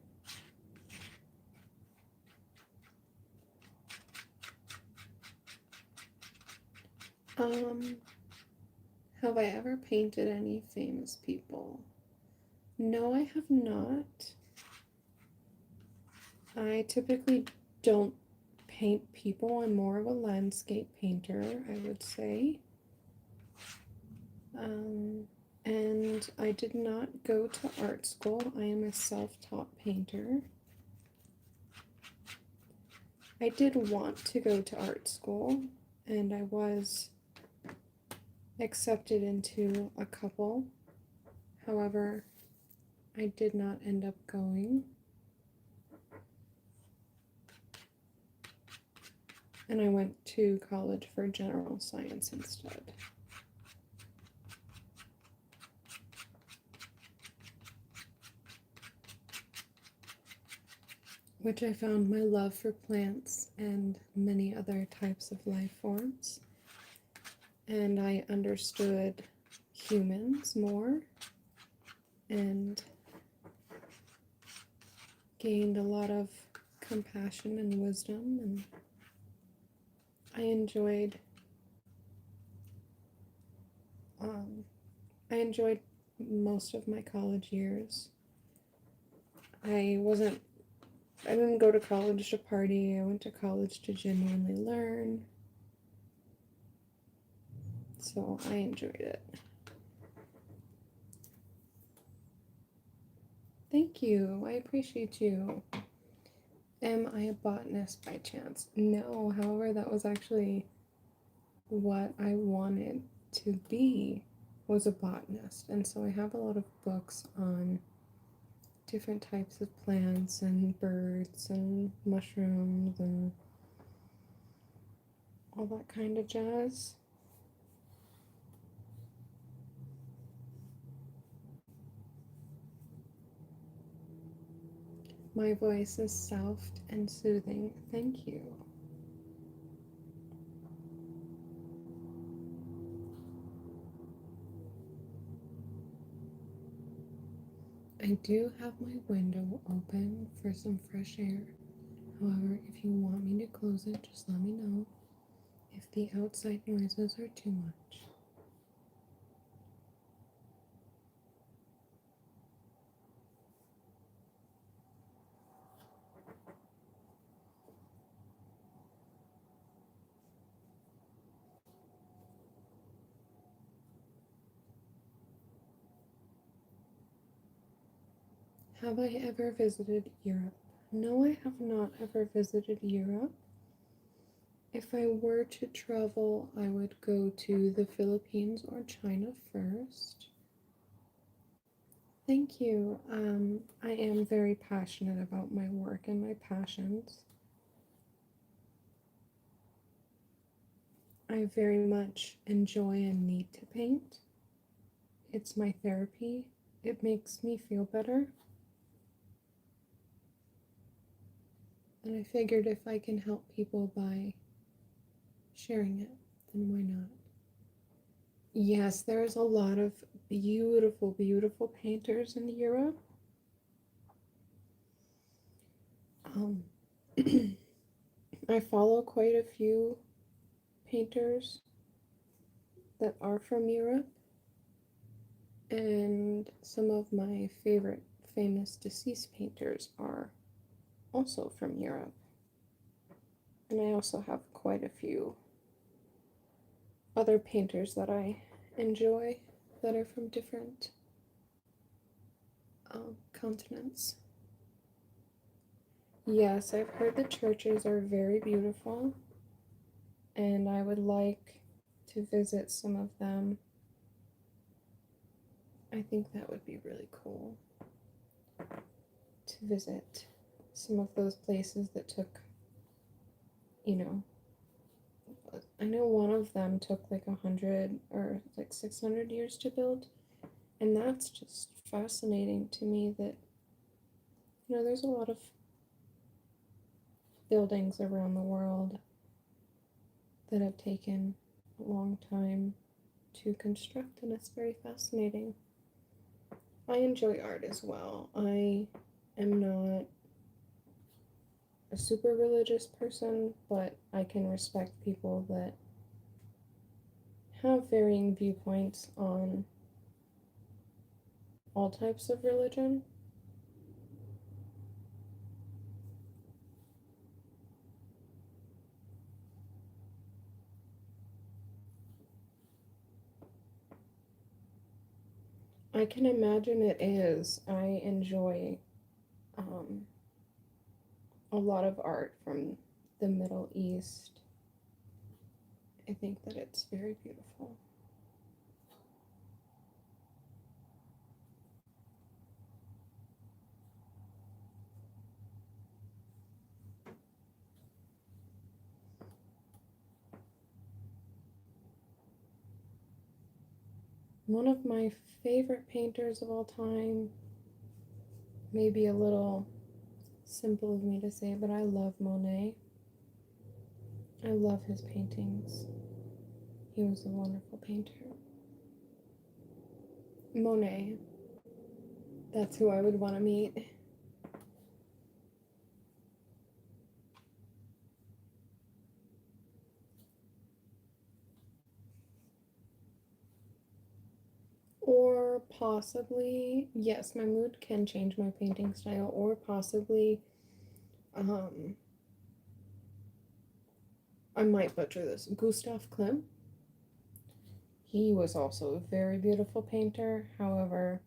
S1: Have I ever painted any famous people? No, I have not. I typically don't paint people. I'm more of a landscape painter, I would say. And I did not go to art school. I am a self-taught painter. I did want to go to art school, and I was accepted into a couple. However, I did not end up going. And I went to college for general science instead. Which I found my love for plants and many other types of life forms. And I understood humans more and gained a lot of compassion and wisdom, and I enjoyed most of my college years. I didn't go to college to party. I went to college to genuinely learn. So I enjoyed it. Thank you. I appreciate you. Am I a botanist by chance? No, however, that was actually what I wanted to be, was a botanist. And so I have a lot of books on different types of plants and birds and mushrooms and all that kind of jazz. My voice is soft and soothing. Thank you. I do have my window open for some fresh air. However, if you want me to close it, just let me know if the outside noises are too much. Have I ever visited Europe? No, I have not ever visited Europe. If I were to travel, I would go to the Philippines or China first. Thank you. I am very passionate about my work and my passions. I very much enjoy and need to paint. It's my therapy. It makes me feel better. And I figured if I can help people by sharing it, then why not? Yes, there's a lot of beautiful, beautiful painters in Europe. Um, I follow quite a few painters that are from Europe, and some of my favorite famous deceased painters are also from Europe. And I also have quite a few other painters that I enjoy that are from different continents. Yes, I've heard the churches are very beautiful, and I would like to visit some of them. I think that would be really cool to visit some of those places that took, you know, I know one of them took like 100 or like 600 years to build, and that's just fascinating to me that, there's a lot of buildings around the world that have taken a long time to construct, and it's very fascinating. I enjoy art as well. I am not a super religious person, but I can respect people that have varying viewpoints on all types of religion. I can imagine it is. I enjoy um, a lot of art from the Middle East. I think that it's very beautiful. One of my favorite painters of all time, maybe a little simple of me to say, but I love Monet. I love his paintings. He was a wonderful painter. Monet. That's who I would want to meet. Or possibly, yes, my mood can change my painting style, or possibly, um, I might butcher this, Gustav Klimt. He was also a very beautiful painter. However,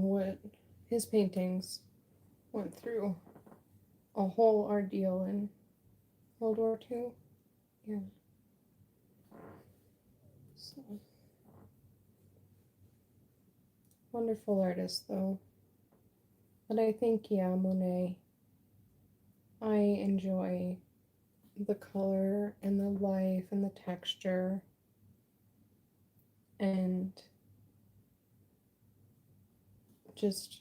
S1: what his paintings went through a whole ordeal in World War II. Yeah. So, wonderful artist, though. But I think, yeah, Monet, I enjoy the color and the life and the texture and just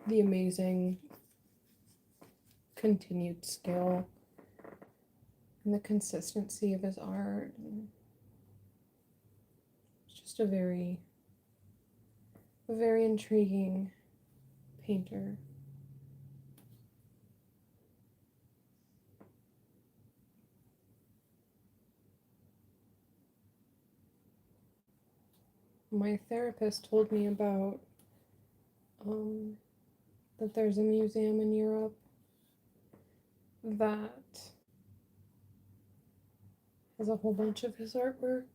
S1: the amazing continued skill and the consistency of his art. And it's just a very intriguing painter. My therapist told me about um, that there's a museum in Europe that has a whole bunch of his artwork,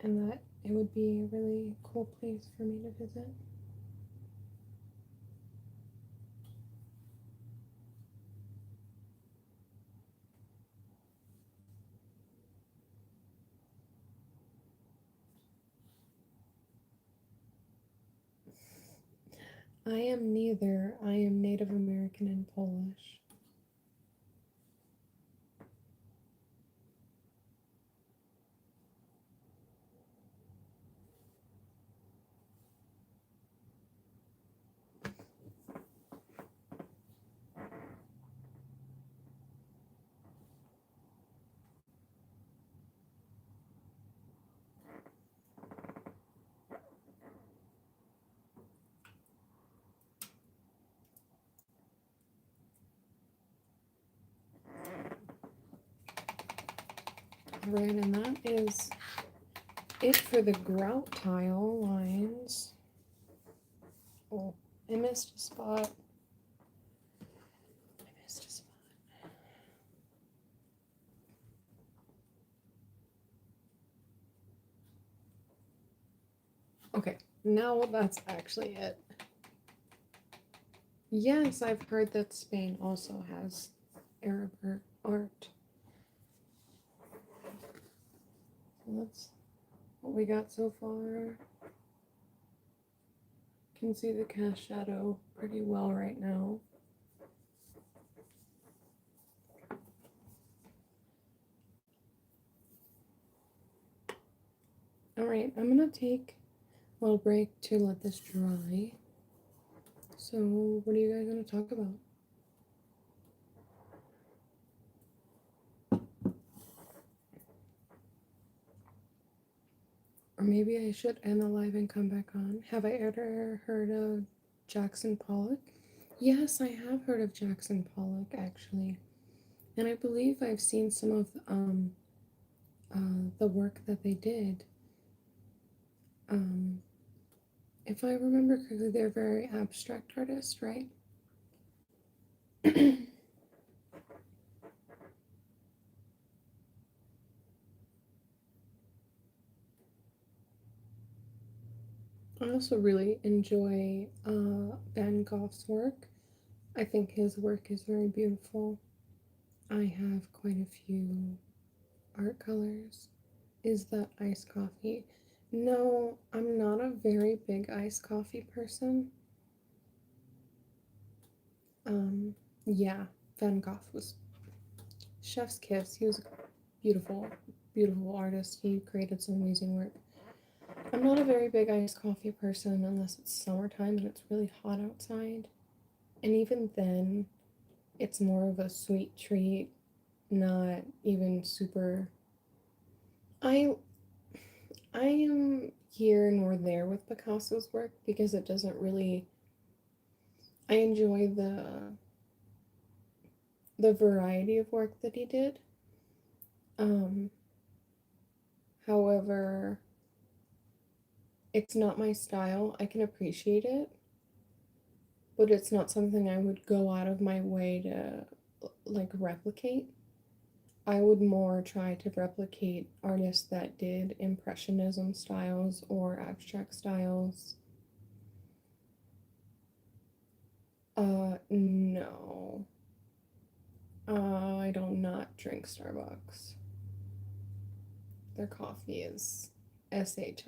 S1: and that it would be a really cool place for me to visit. I am neither. I am Native American and Polish. Alright, and that is it for the grout tile lines. Oh, I missed a spot. Okay, now that's actually it. Yes, I've heard that Spain also has Arab art. So that's what we got so far. Can see the cast shadow pretty well right now. Alright, I'm gonna take a little break to let this dry. So, what are you guys gonna talk about? Or maybe I should end the live and come back on. Have I ever heard of Jackson Pollock? Yes, I have heard of Jackson Pollock actually. And I believe I've seen some of the work that they did. If I remember correctly, they're very abstract artists, right? I also really enjoy Van Gogh's work. I think his work is very beautiful. I have quite a few art colors. Is that iced coffee? No, I'm not a very big iced coffee person. Yeah, Van Gogh was chef's kiss. He was a beautiful, beautiful artist. He created some amazing work. I'm not a very big iced coffee person unless it's summertime and it's really hot outside. And even then, it's more of a sweet treat, not even super. I am here nor there with Picasso's work because it doesn't really. I enjoy the variety of work that he did. However, it's not my style. I can appreciate it, but it's not something I would go out of my way to like replicate. I would more try to replicate artists that did impressionism styles or abstract styles. No. I don't not drink Starbucks. Their coffee is shit.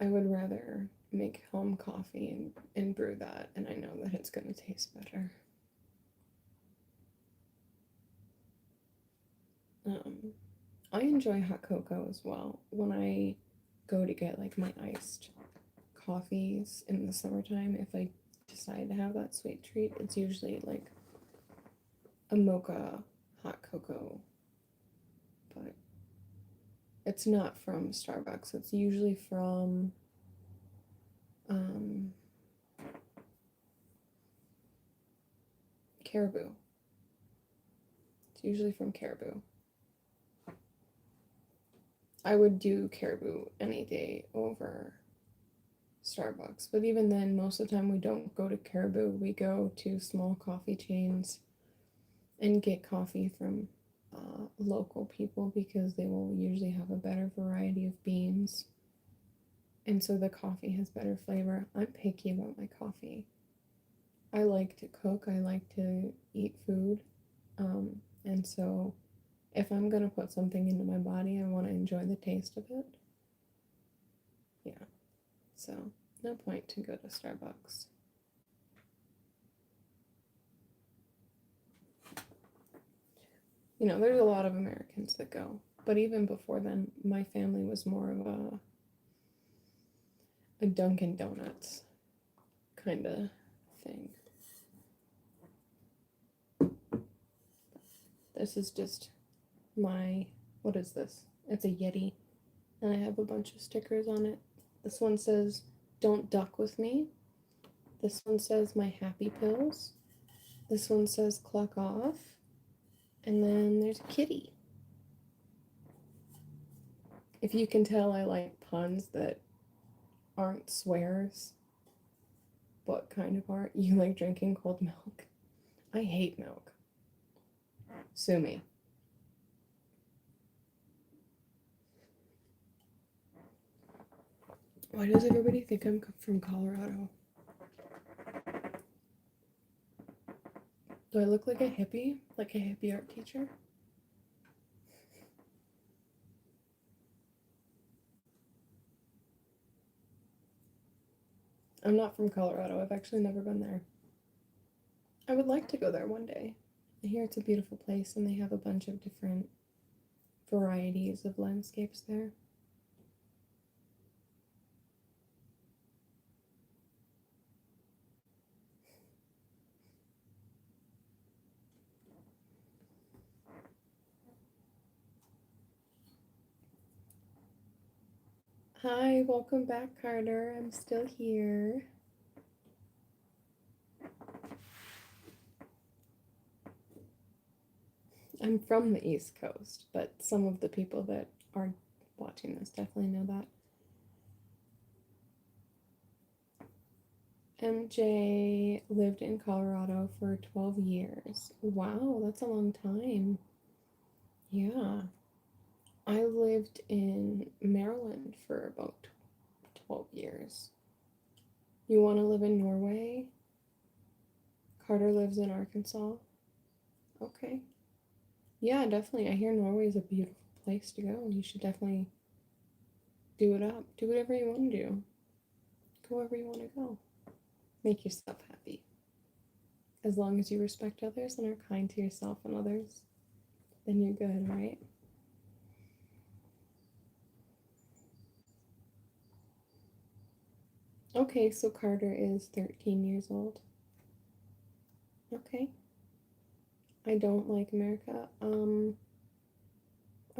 S1: I would rather make home coffee and brew that, and I know that it's going to taste better. I enjoy hot cocoa as well. When I go to get like my iced coffees in the summertime, if I decide to have that sweet treat, it's usually like a mocha hot cocoa, but it's not from Starbucks. It's usually from Caribou. It's usually from Caribou. I would do Caribou any day over Starbucks, but even then, most of the time we don't go to Caribou. We go to small coffee chains and get coffee from local people because they will usually have a better variety of beans, and so the coffee has better flavor. I'm picky about my coffee. I like to cook, I like to eat food, and so if I'm gonna put something into my body, I want to enjoy the taste of it. Yeah, so no point to go to Starbucks. You know, there's a lot of Americans that go, but even before then, my family was more of a Dunkin' Donuts kind of thing. This is just my, what is this? It's a Yeti, and I have a bunch of stickers on it. This one says, "Don't duck with me." This one says, "My happy pills." This one says, "Clock off." And then there's a kitty. If you can tell, I like puns that aren't swears, but kind of are. You like drinking cold milk. I hate milk. Sue me. Why does everybody think I'm from Colorado? Do I look like a hippie? Like a hippie art teacher? I'm not from Colorado. I've actually never been there. I would like to go there one day. I hear it's a beautiful place and they have a bunch of different varieties of landscapes there. Hi, welcome back, Carter. I'm still here. I'm from the East Coast, but some of the people that are watching this definitely know that. MJ lived in Colorado for 12 years. Wow, that's a long time. Yeah. I lived in Maryland for about 12 years. You want to live in Norway? Carter lives in Arkansas. Okay. Yeah, definitely. I hear Norway is a beautiful place to go. You should definitely do it up. Do whatever you want to do. Go wherever you want to go. Make yourself happy. As long as you respect others and are kind to yourself and others, then you're good, right? Okay, so Carter is 13 years old. Okay. I don't like America. I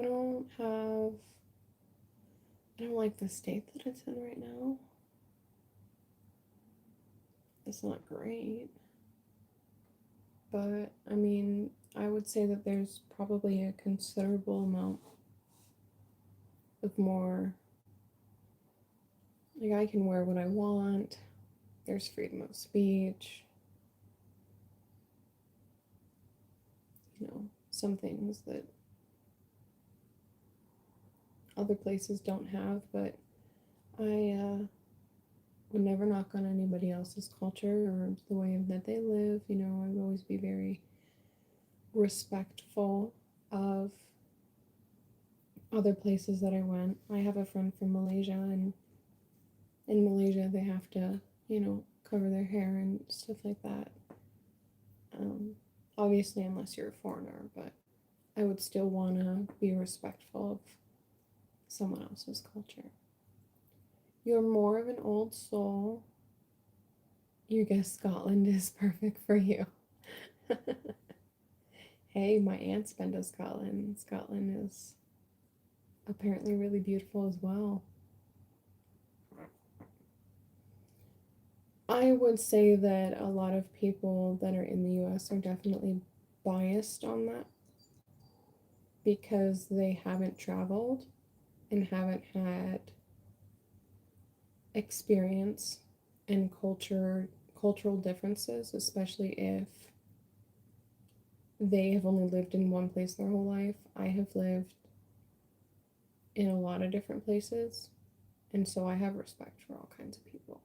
S1: don't have. I don't like the state that it's in right now. It's not great. But, I mean, I would say that there's probably a considerable amount of more. Like, I can wear what I want, there's freedom of speech. You know, some things that other places don't have, but I would never knock on anybody else's culture or the way that they live. You know, I would always be very respectful of other places that I went. I have a friend from Malaysia, and in Malaysia they have to, you know, cover their hair and stuff like that. Obviously, unless you're a foreigner, but I would still want to be respectful of someone else's culture. You're more of an old soul. You guess Scotland is perfect for you. Hey, my aunt's been to Scotland. Scotland is apparently really beautiful as well. I would say that a lot of people that are in the US are definitely biased on that because they haven't traveled and haven't had experience and cultural differences, especially if they have only lived in one place their whole life. I have lived in a lot of different places, and so I have respect for all kinds of people.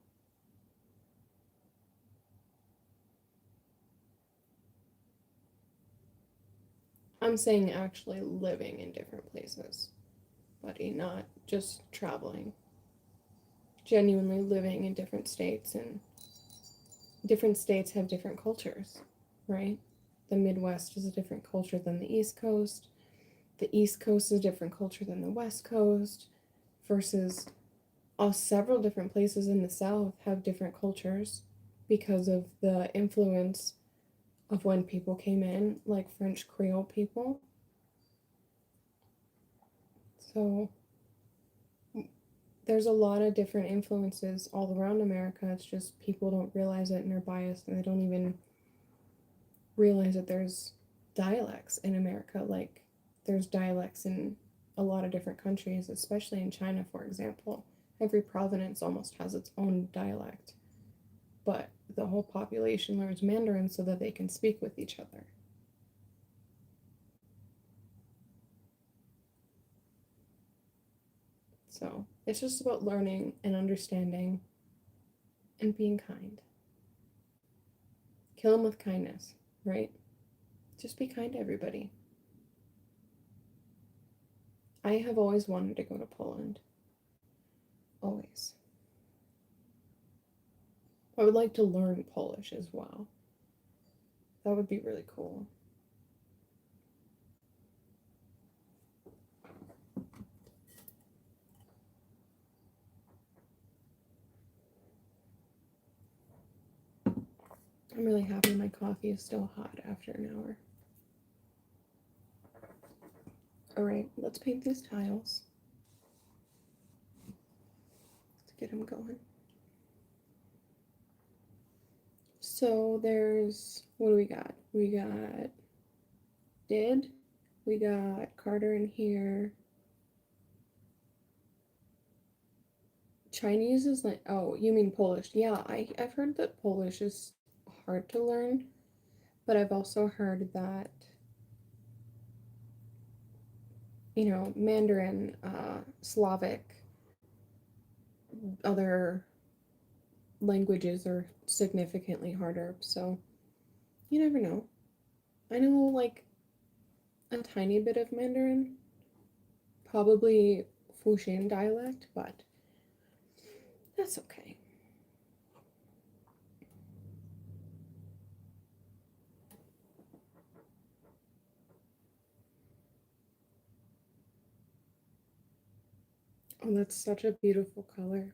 S1: I'm saying actually living in different places, buddy, not just traveling. Genuinely living in different states, and different states have different cultures, right? The Midwest is a different culture than the East Coast. The East Coast is a different culture than the West Coast, versus several different places in the South have different cultures because of the influence of when people came in, like French Creole people. So there's a lot of different influences all around America. It's just people don't realize it and they're biased and they don't even realize that there's dialects in America. Like, there's dialects in a lot of different countries, especially in China, for example. Every province almost has its own dialect, but the whole population learns Mandarin so that they can speak with each other. So it's just about learning and understanding and being kind. Kill them with kindness, right? Just be kind to everybody. I have always wanted to go to Poland. Always. I would like to learn Polish as well. That would be really cool. I'm really happy my coffee is still hot after an hour. Alright, let's paint these tiles. Let's get them going. So there's, what do we got? We got Did. We got Carter in here. Chinese is like, oh, you mean Polish. Yeah, I've heard that Polish is hard to learn, but I've also heard that, Mandarin, Slavic, other languages are significantly harder, so you never know. I know, like, a tiny bit of Mandarin, probably Fujian dialect, but that's okay. Oh, that's such a beautiful color.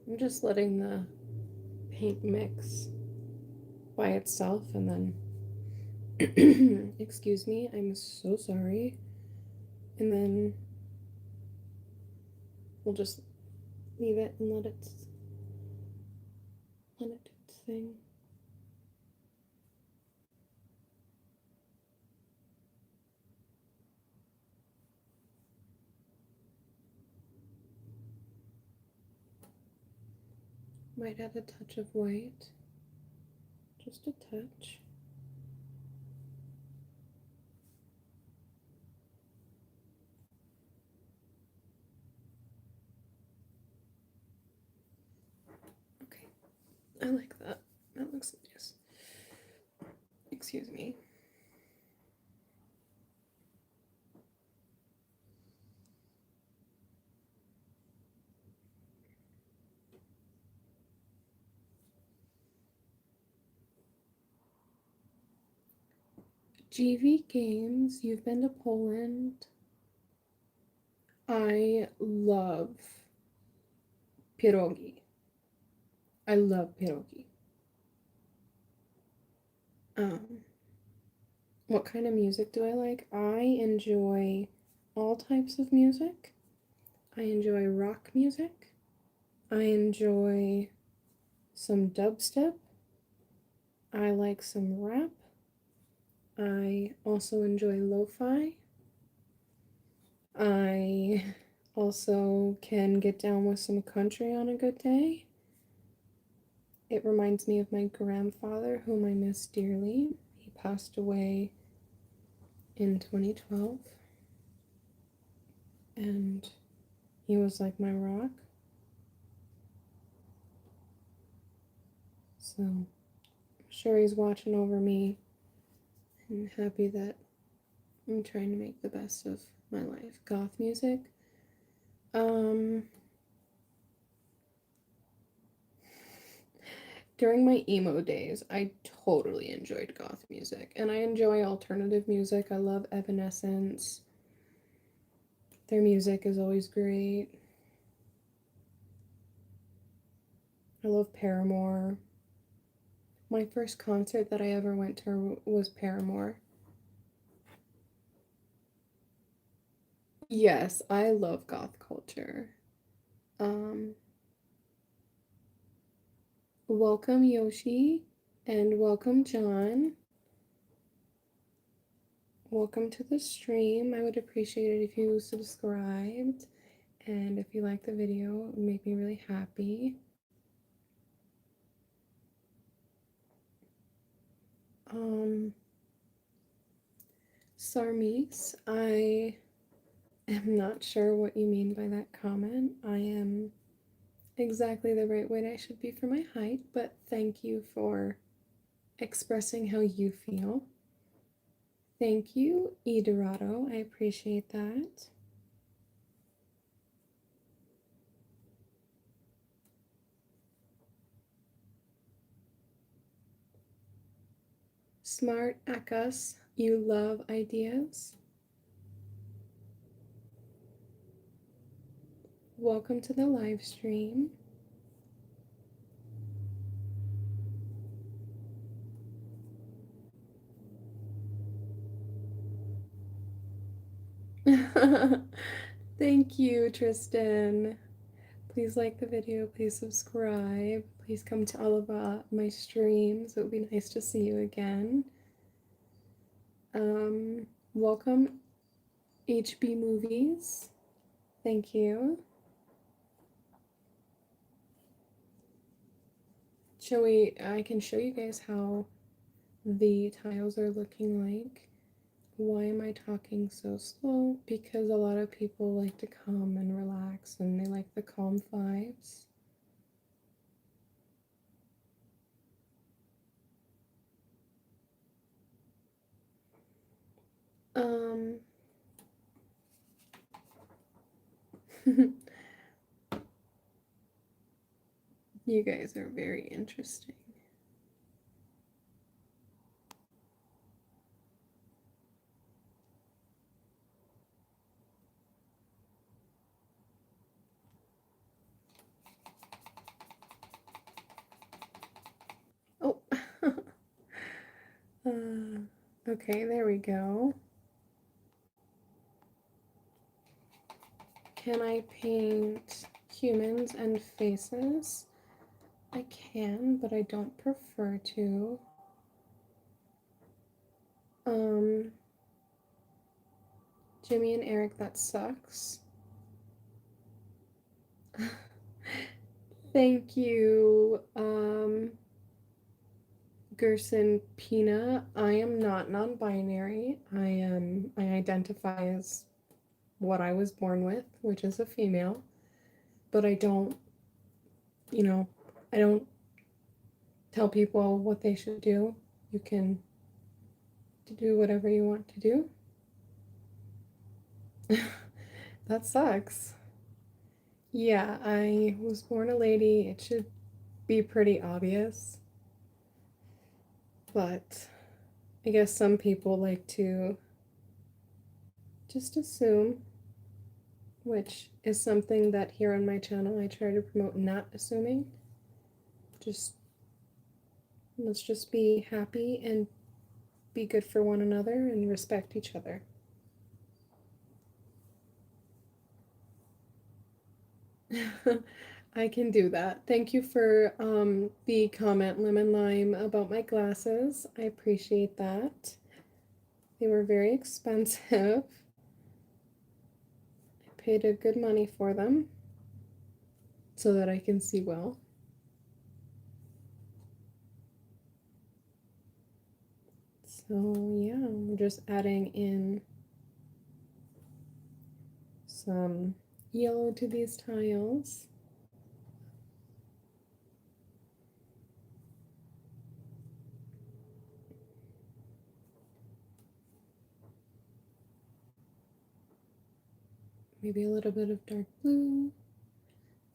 S1: I'm just letting the paint mix by itself and then excuse me, I'm so sorry. And then we'll just leave it and let it do its thing. Might add a touch of white. Just a touch. Okay, I like that. That looks nice. Excuse me. GV Games, you've been to Poland. I love pierogi. I love pierogi. What kind of music do I like? I enjoy all types of music. I enjoy rock music. I enjoy some dubstep. I like some rap. I also enjoy lo-fi. I also can get down with some country on a good day. It reminds me of my grandfather, whom I miss dearly. He passed away in 2012, and he was like my rock. So I'm sure he's watching over me and happy that I'm trying to make the best of my life. Goth music. During my emo days, I totally enjoyed goth music, and I enjoy alternative music. I love Evanescence. Their music is always great. I love Paramore. My first concert that I ever went to was Paramore. Yes, I love goth culture. Um, Welcome Yoshi and welcome John. Welcome to the stream. I would appreciate it if you subscribed, and if you like the video, it would make me really happy. Sarmis, I am not sure what you mean by that comment. I am exactly the right weight I should be for my height, but thank you for expressing how you feel. Thank you, Edorado. I appreciate that. Smart Akas, you love ideas. Welcome to the live stream. Thank you, Tristan. Please like the video, please subscribe, please come to all of my streams. It would be nice to see you again. Welcome, HB Movies. Thank you. I can show you guys how the tiles are looking like. Why am I talking so slow? Because a lot of people like to come and relax and they like the calm vibes. You guys are very interesting. Oh, okay, there we go. Can I paint humans and faces? I can, but I don't prefer to. Jimmy and Eric, that sucks. Thank you, Gerson Pina. I am not non-binary. I identify as what I was born with, which is a female. But I don't, I don't tell people what they should do. You can do whatever you want to do. That sucks. Yeah, I was born a lady. It should be pretty obvious. But I guess some people like to just assume, which is something that here on my channel I try to promote not assuming. Let's just be happy and be good for one another and respect each other. I can do that. Thank you for the comment, Lemon Lime, about my glasses. I appreciate that. They were very expensive. I paid a good money for them so that I can see well. So yeah, we're just adding in some yellow to these tiles. Maybe a little bit of dark blue.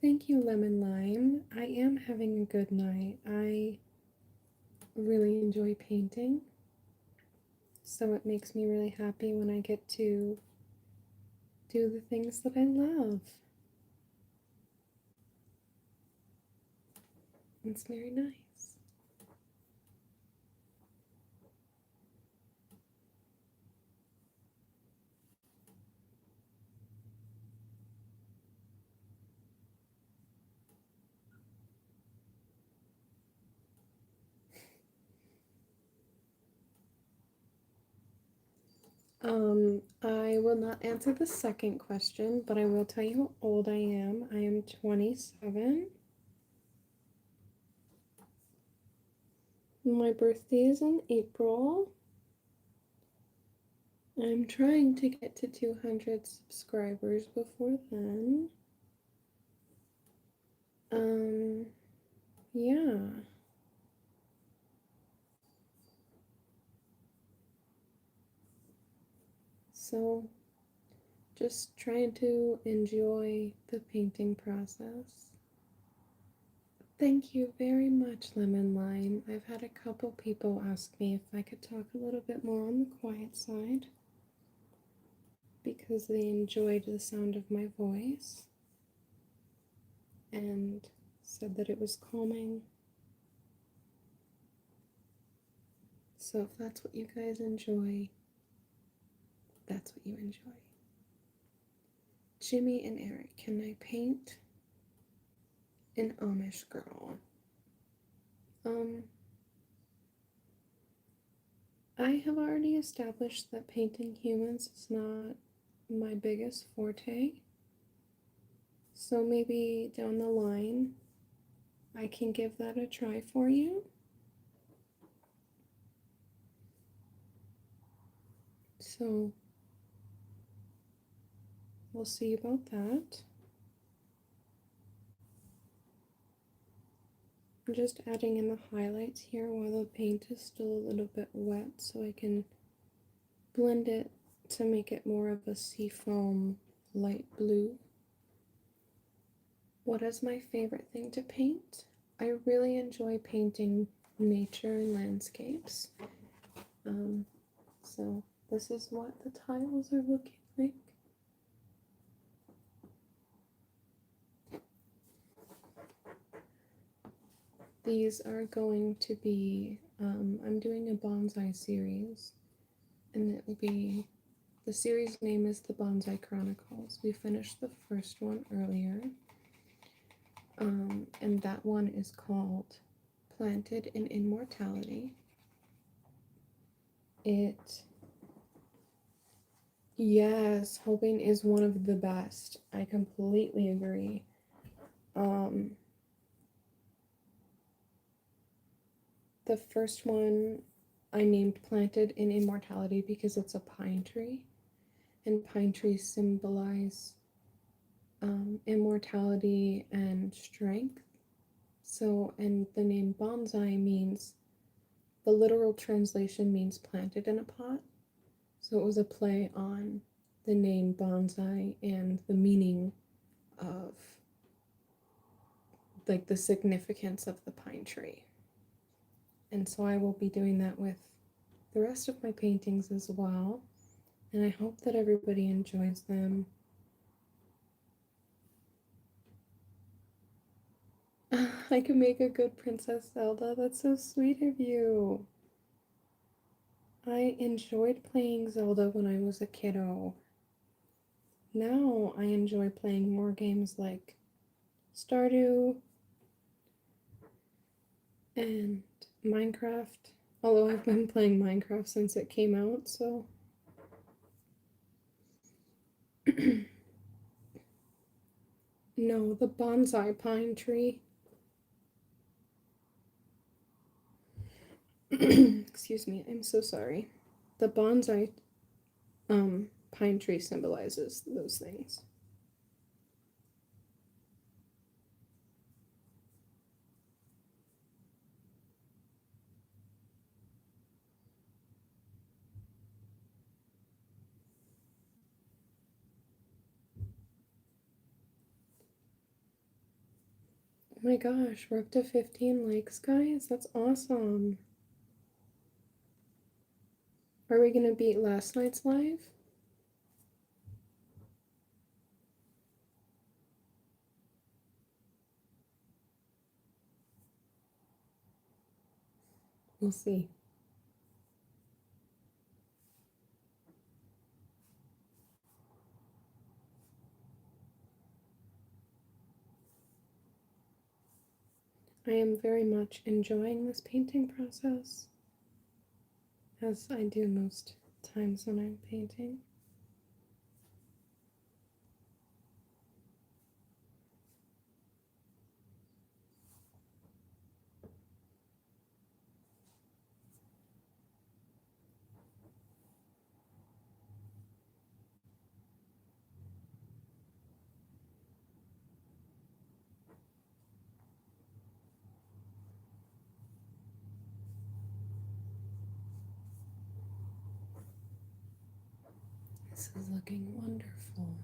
S1: Thank you, Lemon Lime. I am having a good night. I really enjoy painting, so it makes me really happy when I get to do the things that I love. It's very nice. I will not answer the second question, but I will tell you how old I am. I am 27. My birthday is in April. I'm trying to get to 200 subscribers before then. Yeah. So, just trying to enjoy the painting process. Thank you very much, Lemon Lime. I've had a couple people ask me if I could talk a little bit more on the quiet side because they enjoyed the sound of my voice and said that it was calming. So if that's what you guys enjoy, that's what you enjoy. Jimmy and Eric, can I paint an Amish girl? I have already established that painting humans is not my biggest forte. So maybe down the line, I can give that a try for you. So we'll see about that. I'm just adding in the highlights here while the paint is still a little bit wet so I can blend it to make it more of a seafoam light blue. What is my favorite thing to paint? I really enjoy painting nature and landscapes. So this is what the tiles are looking like. These are going to be, I'm doing a bonsai series, and it will be, the series name is the Bonsai Chronicles. We finished the first one earlier, and that one is called Planted in Immortality. Yes, hoping is one of the best. I completely agree. The first one I named Planted in Immortality because it's a pine tree, and pine trees symbolize immortality and strength. So, and the name bonsai means, the literal translation means planted in a pot. So it was a play on the name bonsai and the meaning of, like, the significance of the pine tree. And so I will be doing that with the rest of my paintings as well. And I hope that everybody enjoys them. I can make a good Princess Zelda. That's so sweet of you. I enjoyed playing Zelda when I was a kiddo. Now I enjoy playing more games like Stardew and Minecraft. Although I've been playing Minecraft since it came out, so. No, the bonsai pine tree. Excuse me, I'm so sorry. The bonsai pine tree symbolizes those things. Oh my gosh, we're up to 15 likes, guys. That's awesome. Are we gonna beat last night's live? We'll see. I am very much enjoying this painting process, as I do most times when I'm painting. This is looking wonderful.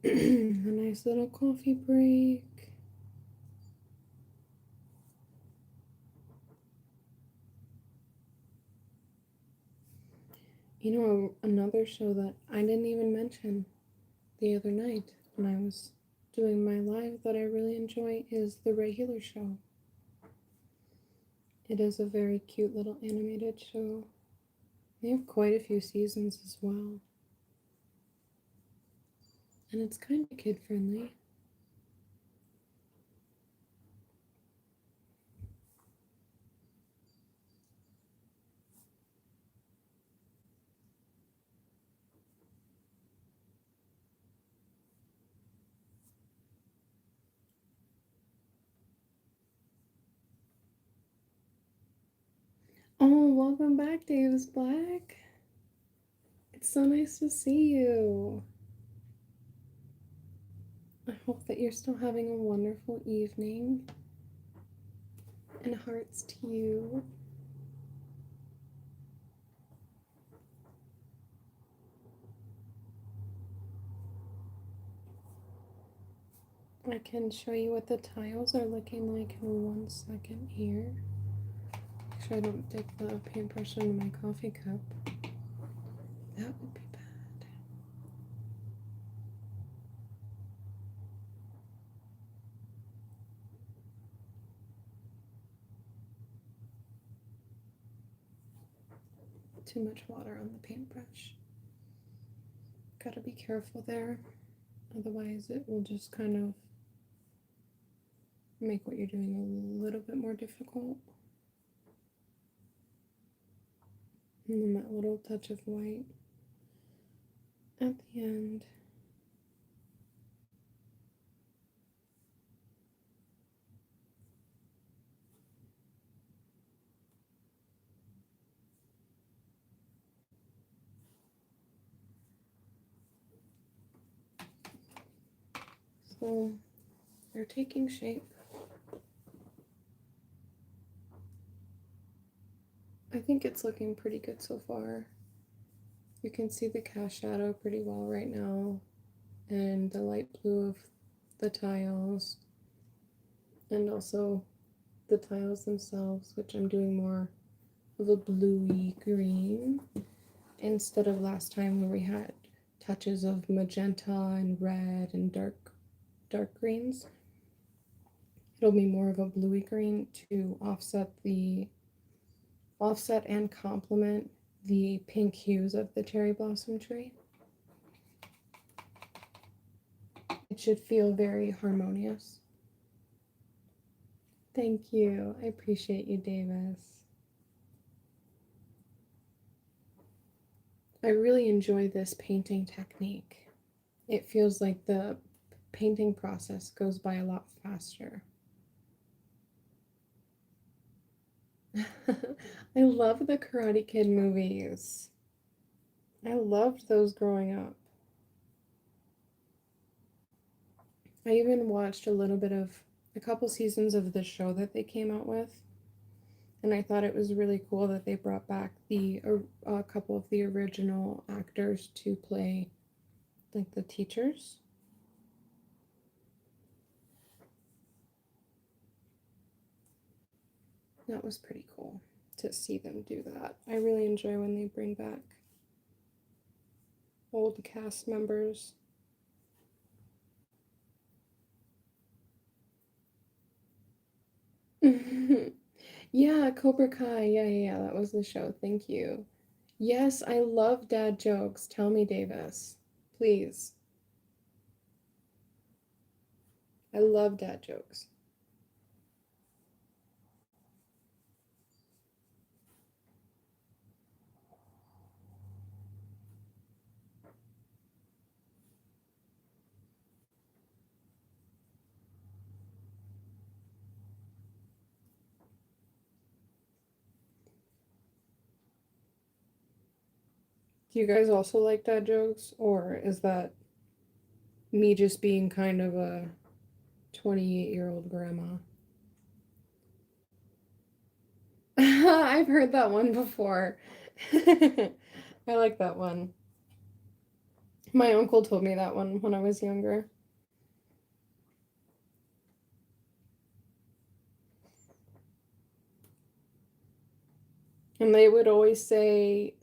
S1: A nice little coffee break. You know, another show that I didn't even mention the other night when I was doing my live that I really enjoy is The Regular Show. It is a very cute little animated show. They have quite a few seasons as well. And it's kind of kid friendly. Oh, welcome back, Davis Black. It's so nice to see you. I hope that you're still having a wonderful evening. And hearts to you. I can show you what the tiles are looking like in 1 second here. Make sure I don't dip the paintbrush into my coffee cup. That would be bad. Too much water on the paintbrush. Gotta be careful there. Otherwise it will just kind of make what you're doing a little bit more difficult. And then that little touch of white at the end. So they're taking shape. I think it's looking pretty good so far. You can see the cast shadow pretty well right now, and the light blue of the tiles, and also the tiles themselves, which I'm doing more of a bluey green instead of last time where we had touches of magenta and red and dark greens. It'll be more of a bluey green to offset and complement the pink hues of the cherry blossom tree. It should feel very harmonious. Thank you. I appreciate you, Davis. I really enjoy this painting technique. It feels like the painting process goes by a lot faster. I love the Karate Kid movies. I loved those growing up. I even watched a couple seasons of the show that they came out with, and I thought it was really cool that they brought back a couple of the original actors to play like the teachers. That was pretty cool to see them do that. I really enjoy when they bring back old cast members. Yeah, Cobra Kai. Yeah, that was the show. Thank you. Yes, I love dad jokes. Tell me, Davis. Please. I love dad jokes. Do you guys also like dad jokes, or is that me just being kind of a 28-year-old grandma? I've heard that one before. I like that one. My uncle told me that one when I was younger. And they would always say,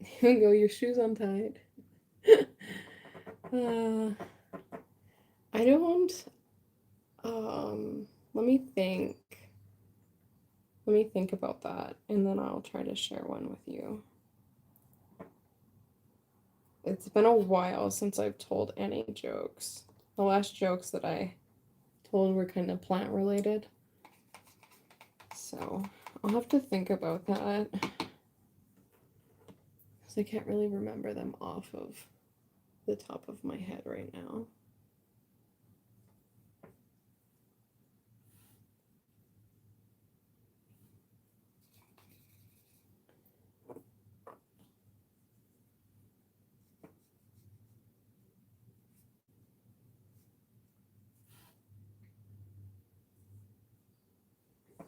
S1: here you go, your shoe's untied. I don't, let me think. Let me think about that, and then I'll try to share one with you. It's been a while since I've told any jokes. The last jokes that I told were kind of plant related. So I'll have to think about that, because I can't really remember them off of the top of my head right now.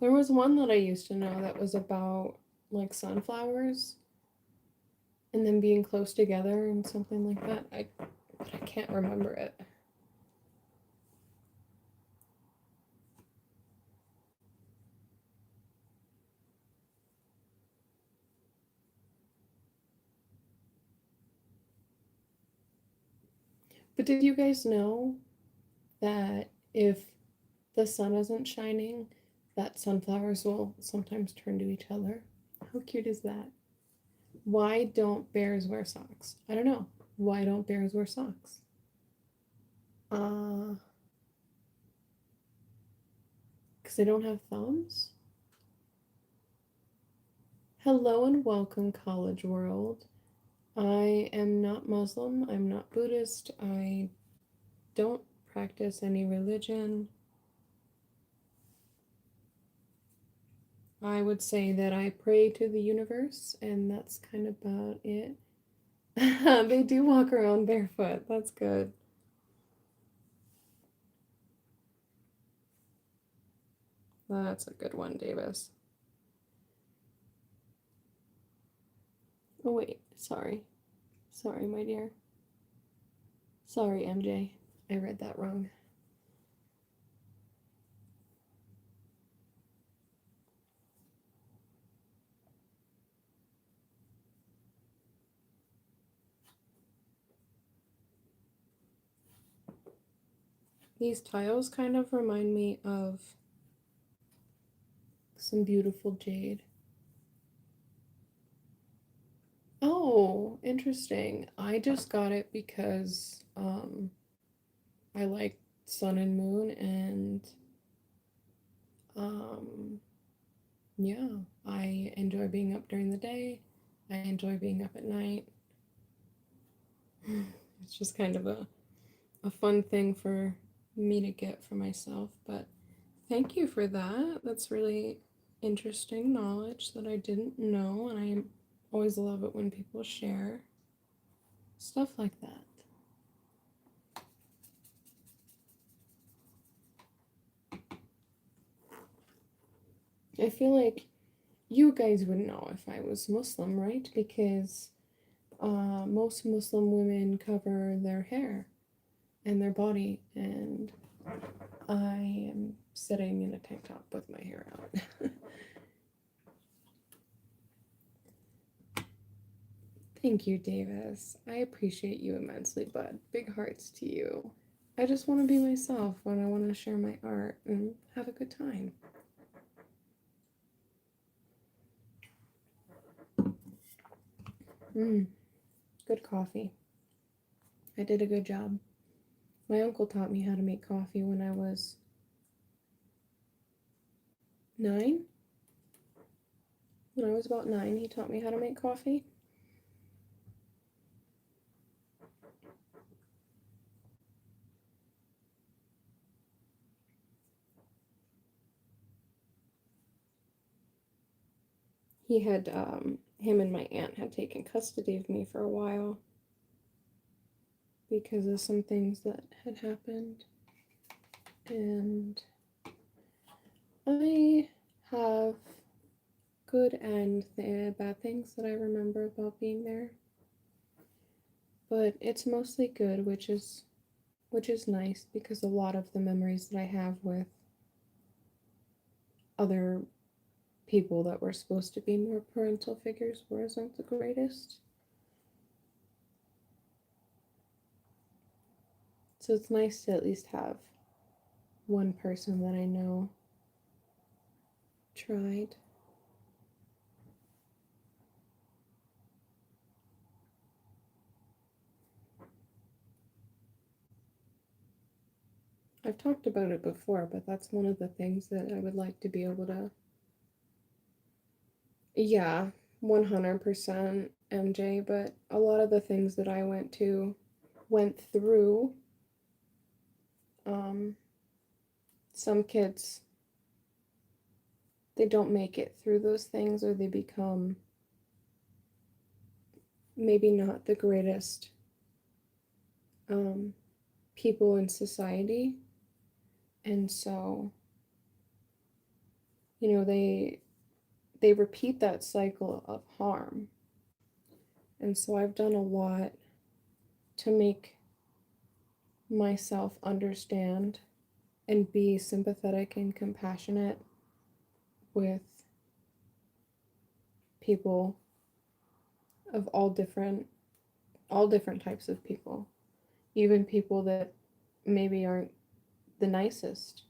S1: There was one that I used to know that was about like sunflowers and them being close together and something like that. But I can't remember it. But did you guys know that if the sun isn't shining, that sunflowers will sometimes turn to each other? How cute is that? Why don't bears wear socks? I don't know. Why don't bears wear socks? Because they don't have thumbs? Hello and welcome, college world. I am not Muslim. I'm not Buddhist. I don't practice any religion. I would say that I pray to the universe, and that's kind of about it. They do walk around barefoot. That's good. That's a good one, Davis. Oh, wait. Sorry. Sorry, my dear. Sorry, MJ. I read that wrong. These tiles kind of remind me of some beautiful jade. Oh, interesting. I just got it because I like sun and moon, and yeah, I enjoy being up during the day. I enjoy being up at night. It's just kind of a fun thing for me to get for myself, but thank you for that. That's really interesting knowledge that I didn't know, and I always love it when people share stuff like that. I feel like you guys would know if I was Muslim, right? Because most Muslim women cover their hair and their body, and I am sitting in a tank top with my hair out. Thank you, Davis. I appreciate you immensely, bud. Big hearts to you. I just want to be myself when I want to share my art and have a good time. Good coffee. I did a good job. My uncle taught me how to make coffee when I was 9. When I was about 9, he taught me how to make coffee. He had, him and my aunt had taken custody of me for a while because of some things that had happened. And I have good and bad things that I remember about being there. But it's mostly good, which is nice because a lot of the memories that I have with other people that were supposed to be more parental figures wasn't the greatest. So it's nice to at least have one person that I know tried. I've talked about it before, but that's one of the things that I would like to be able to. Yeah, 100% MJ, but a lot of the things that I went through, some kids, they don't make it through those things, or they become maybe not the greatest people in society. And so, they repeat that cycle of harm. And so I've done a lot to make myself understand and be sympathetic and compassionate with people of all different types of people, even people that maybe aren't the nicest.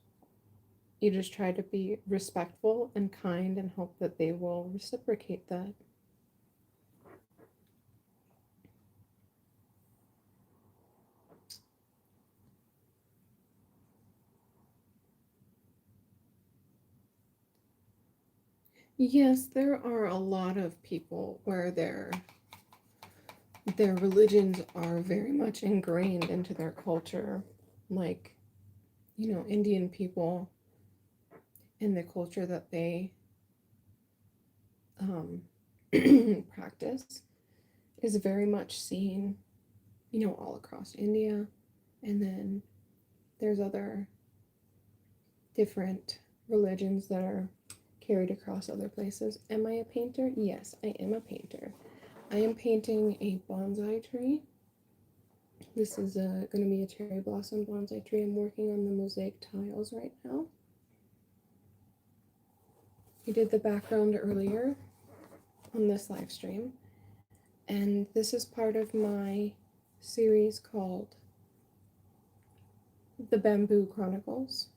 S1: You just try to be respectful and kind and hope that they will reciprocate that. Yes, there are a lot of people where their religions are very much ingrained into their culture, like, Indian people and the culture that they practice is very much seen, all across India. And then there's other different religions that are carried across other places. Am I a painter? Yes, I am a painter. I am painting a bonsai tree. This is going to be a cherry blossom bonsai tree. I'm working on the mosaic tiles right now. I did the background earlier on this live stream, and this is part of my series called the Bamboo Chronicles.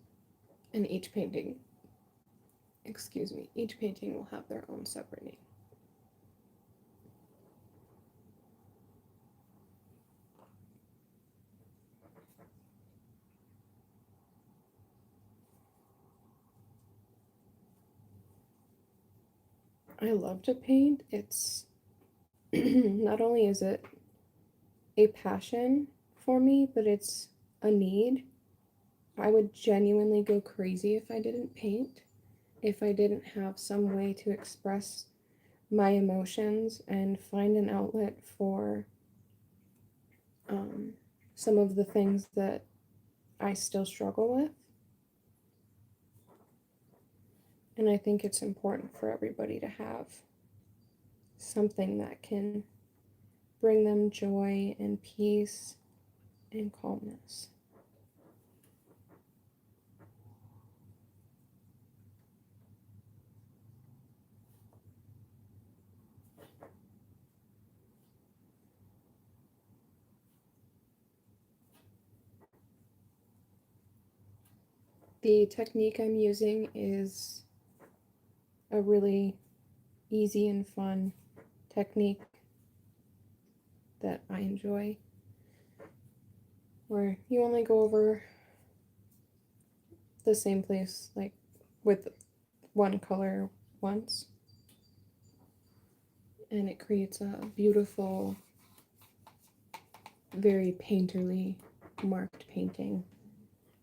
S1: And each painting will have their own separate name. I love to paint. It's not only is it a passion for me, but it's a need. I would genuinely go crazy if I didn't paint, if I didn't have some way to express my emotions and find an outlet for some of the things that I still struggle with. And I think it's important for everybody to have something that can bring them joy and peace and calmness. The technique I'm using is a really easy and fun technique that I enjoy. where you only go over the same place, like with one color once, and it creates a beautiful, very painterly marked painting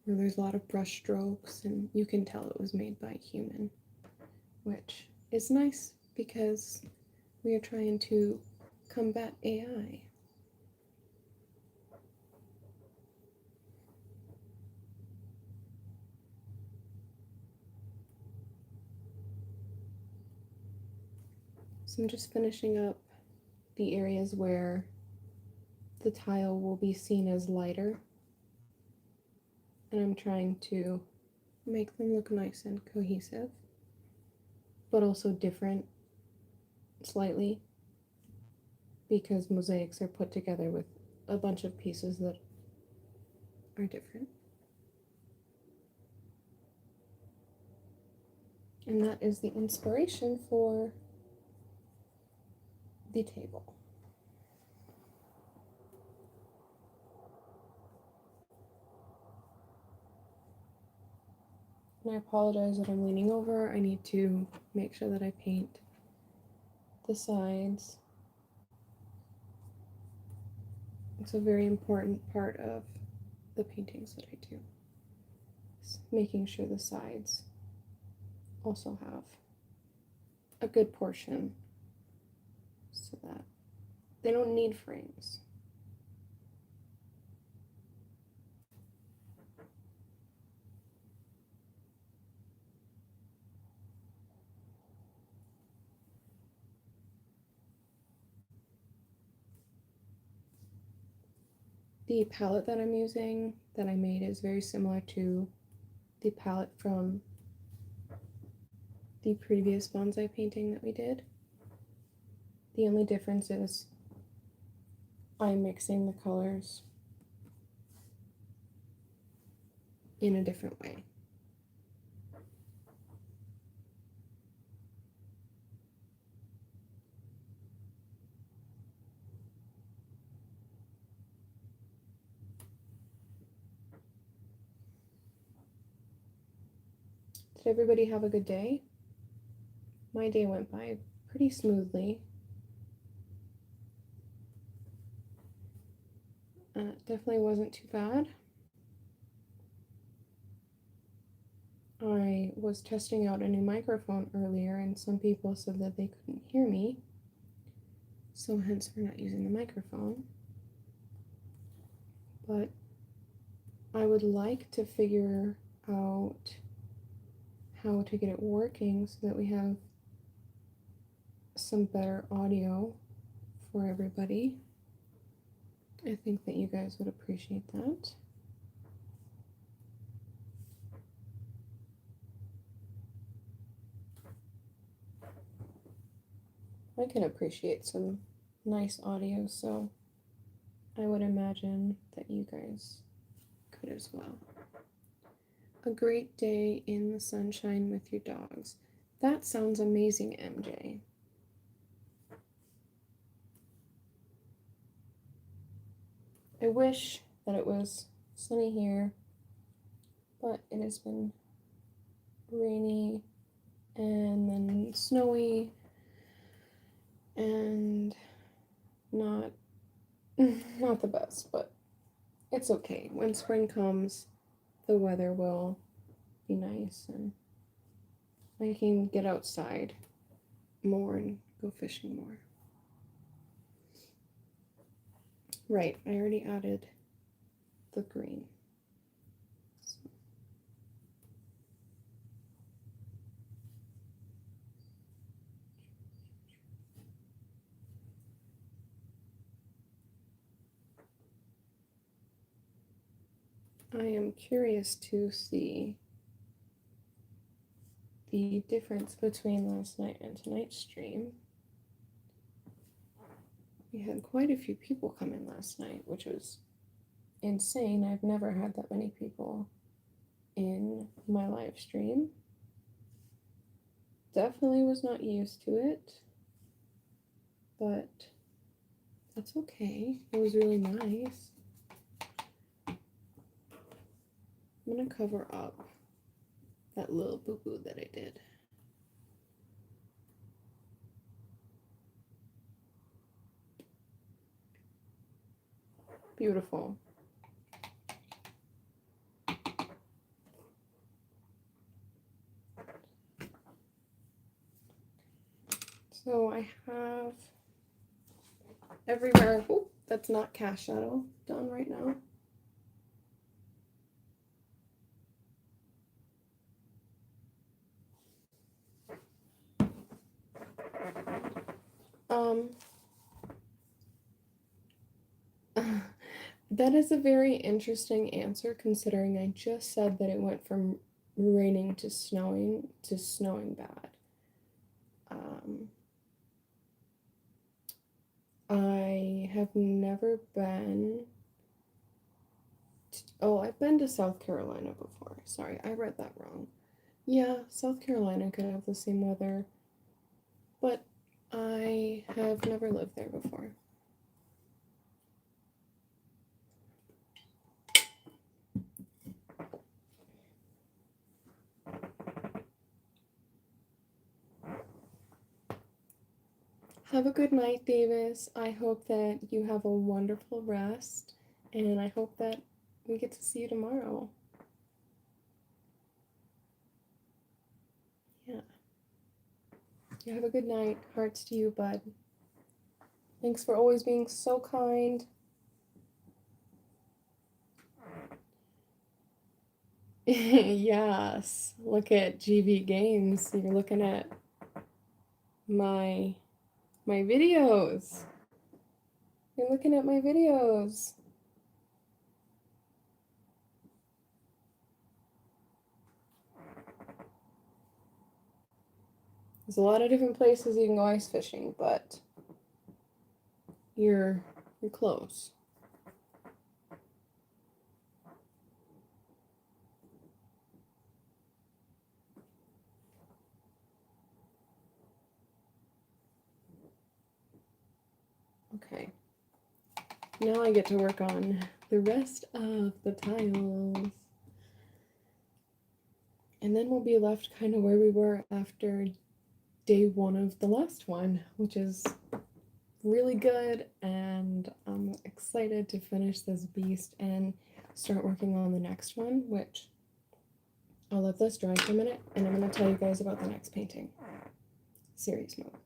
S1: where there's a lot of brush strokes and you can tell it was made by a human, which is nice because we are trying to combat AI. So I'm just finishing up the areas where the tile will be seen as lighter, and I'm trying to make them look nice and cohesive, but also different slightly, because mosaics are put together with a bunch of pieces that are different. And that is the inspiration for the table. And I apologize that I'm leaning over. I need to make sure that I paint the sides. It's a very important part of the paintings that I do, is making sure the sides also have a good portion so that they don't need frames. The palette that I'm using, that I made, is very similar to the palette from the previous bonsai painting that we did. The only difference is I'm mixing the colors in a different way. Did everybody have a good day? My day went by pretty smoothly. Definitely wasn't too bad. I was testing out a new microphone earlier, and some people said that they couldn't hear me, so hence we're not using the microphone. But I would like to figure out how to get it working so that we have some better audio for everybody. I think that you guys would appreciate that. I can appreciate some nice audio, so I would imagine that you guys could as well. A great day in the sunshine with your dogs. That sounds amazing, MJ. I wish that it was sunny here, but it has been rainy and then snowy and not the best, but it's okay. When spring comes, the weather will be nice and I can get outside more and go fishing more. Right, I already added the green. So. I am curious to see the difference between last night and tonight's stream. We had quite a few people come in last night, which was insane. I've never had that many people in my live stream. Definitely was not used to it, but that's okay. It was really nice. I'm gonna cover up that little boo-boo that I did. Beautiful. So I have everywhere. Oh, that's not cast shadow done right now. That is a very interesting answer considering I just said that it went from raining to snowing bad. I have never been oh, I've been to South Carolina before. Sorry, I read that wrong. Yeah, South Carolina could have the same weather, but I have never lived there before. Have a good night, Davis. I hope that you have a wonderful rest, and I hope that we get to see you tomorrow. Yeah. You have a good night. Hearts to you, bud. Thanks for always being so kind. Yes. Look at GB Games. You're looking at my videos. You're looking at my videos. There's a lot of different places you can go ice fishing, but you're close. Okay. Now I get to work on the rest of the tiles. And then we'll be left kind of where we were after day one of the last one, which is really good, and I'm excited to finish this beast and start working on the next one, which I'll let this dry for a minute, and I'm going to tell you guys about the next painting. Serious mode.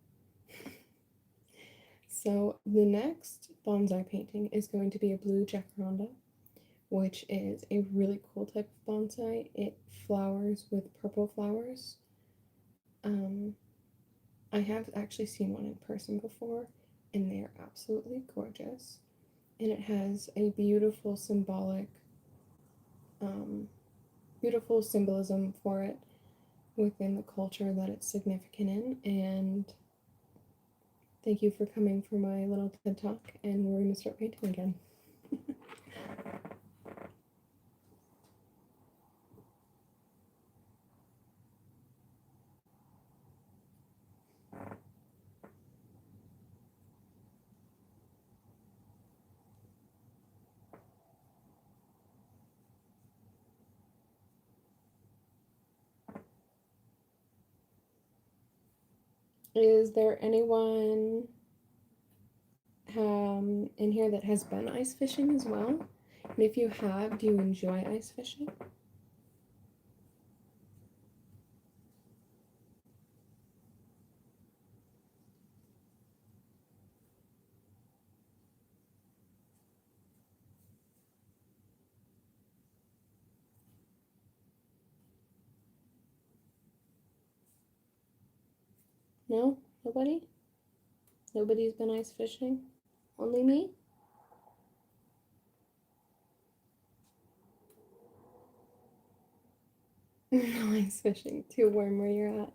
S1: So the next bonsai painting is going to be a blue jacaranda, which is a really cool type of bonsai. It flowers with purple flowers. I have actually seen one in person before, and they are absolutely gorgeous. And it has a beautiful beautiful symbolism for it within the culture that it's significant in. And thank you for coming for my little TED Talk, and we're going to start painting again. Is there anyone in here that has been ice fishing as well? And if you have, do you enjoy ice fishing? No? Nobody? Nobody's been ice fishing? Only me? No ice fishing. Too warm where you're at.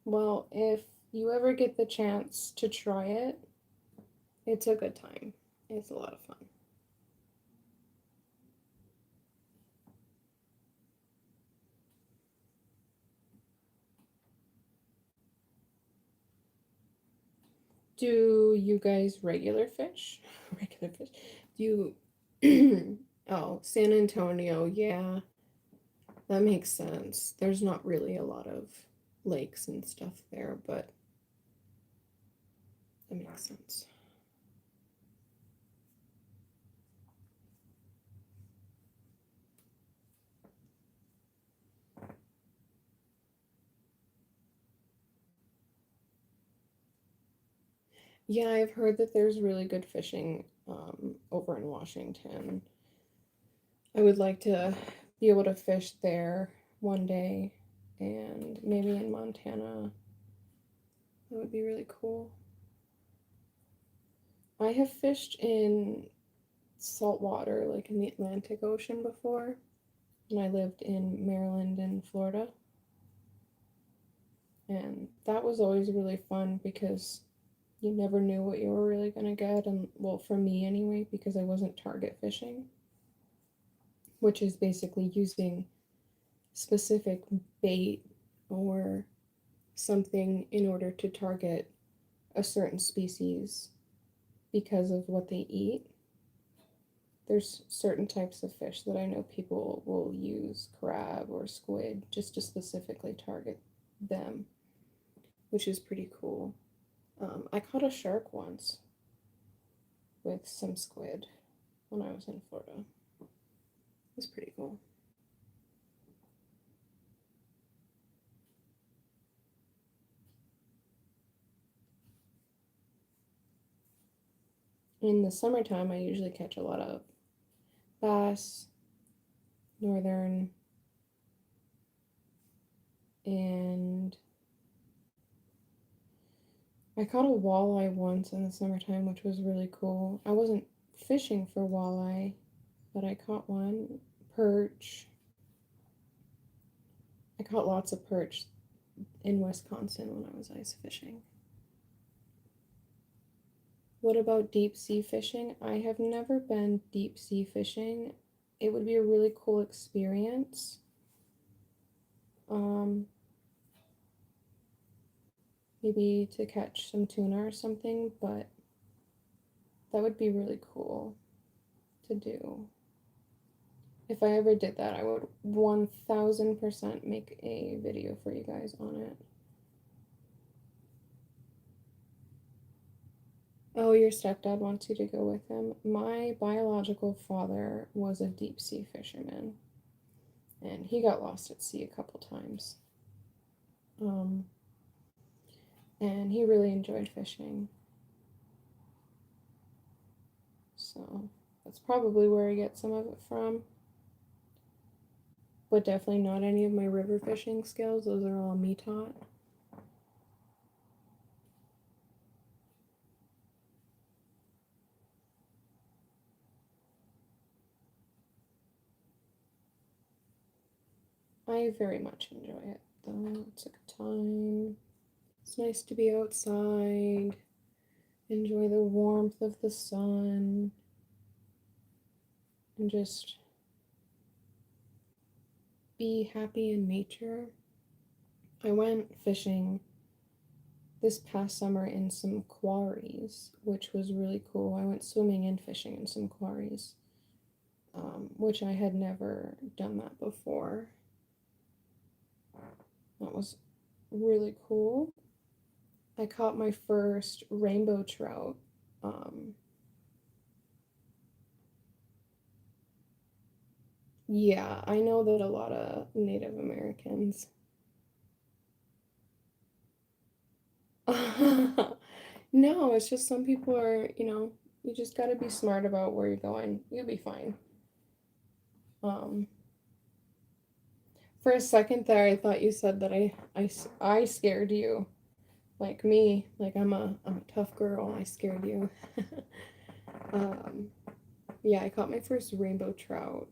S1: Well, if you ever get the chance to try it, it's a good time. It's a lot of fun. Do you guys regular fish? Regular fish? You, oh, San Antonio, yeah, that makes sense. There's not really a lot of lakes and stuff there, but that makes sense. Yeah, I've heard that there's really good fishing over in Washington. I would like to be able to fish there one day and maybe in Montana. That would be really cool. I have fished in salt water, like in the Atlantic Ocean before, and I lived in Maryland and Florida. And that was always really fun because you never knew what you were really going to get. And well, for me anyway, because I wasn't target fishing, which is basically using specific bait or something in order to target a certain species because of what they eat. There's certain types of fish that I know people will use, crab or squid, just to specifically target them, which is pretty cool. I caught a shark once with some squid when I was in Florida. It was pretty cool. In the summertime, I usually catch a lot of bass, northern, and I caught a walleye once in the summertime, which was really cool. I wasn't fishing for walleye, but I caught one. Perch. I caught lots of perch in Wisconsin when I was ice fishing. What about deep sea fishing? I have never been deep sea fishing. It would be a really cool experience. Um, Maybe to catch some tuna or something, but that would be really cool to do. If I ever did that, I would 1000% make a video for you guys on it. Oh, your stepdad wants you to go with him. My biological father was a deep sea fisherman, and he got lost at sea a couple times. Um, and he really enjoyed fishing. So that's probably where I get some of it from. But definitely not any of my river fishing skills. Those are all me taught. I very much enjoy it, though. It's a good time. It's nice to be outside, enjoy the warmth of the sun, and just be happy in nature. I went fishing this past summer in some quarries, which was really cool. I went swimming and fishing in some quarries, which I had never done that before. That was really cool. I caught my first rainbow trout. Yeah, I know that a lot of Native Americans. No, it's just some people are, you just got to be smart about where you're going. You'll be fine. Um, for a second there, I thought you said that I scared you, like me, like I'm a tough girl. I scared you. um, yeah, I caught my first rainbow trout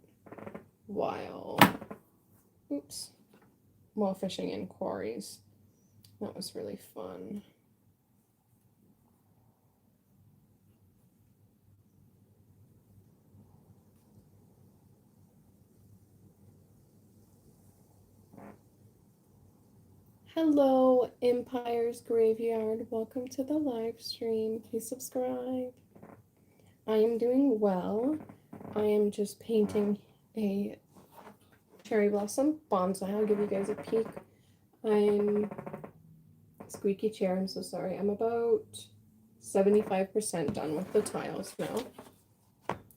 S1: while, oops, while fishing in quarries. That was really fun. Hello, Empire's Graveyard. Welcome to the live stream. Please subscribe. I am doing well. I am just painting a cherry blossom bonsai. I'll give you guys a peek. I'm squeaky chair, I'm so sorry. I'm about 75% done with the tiles now.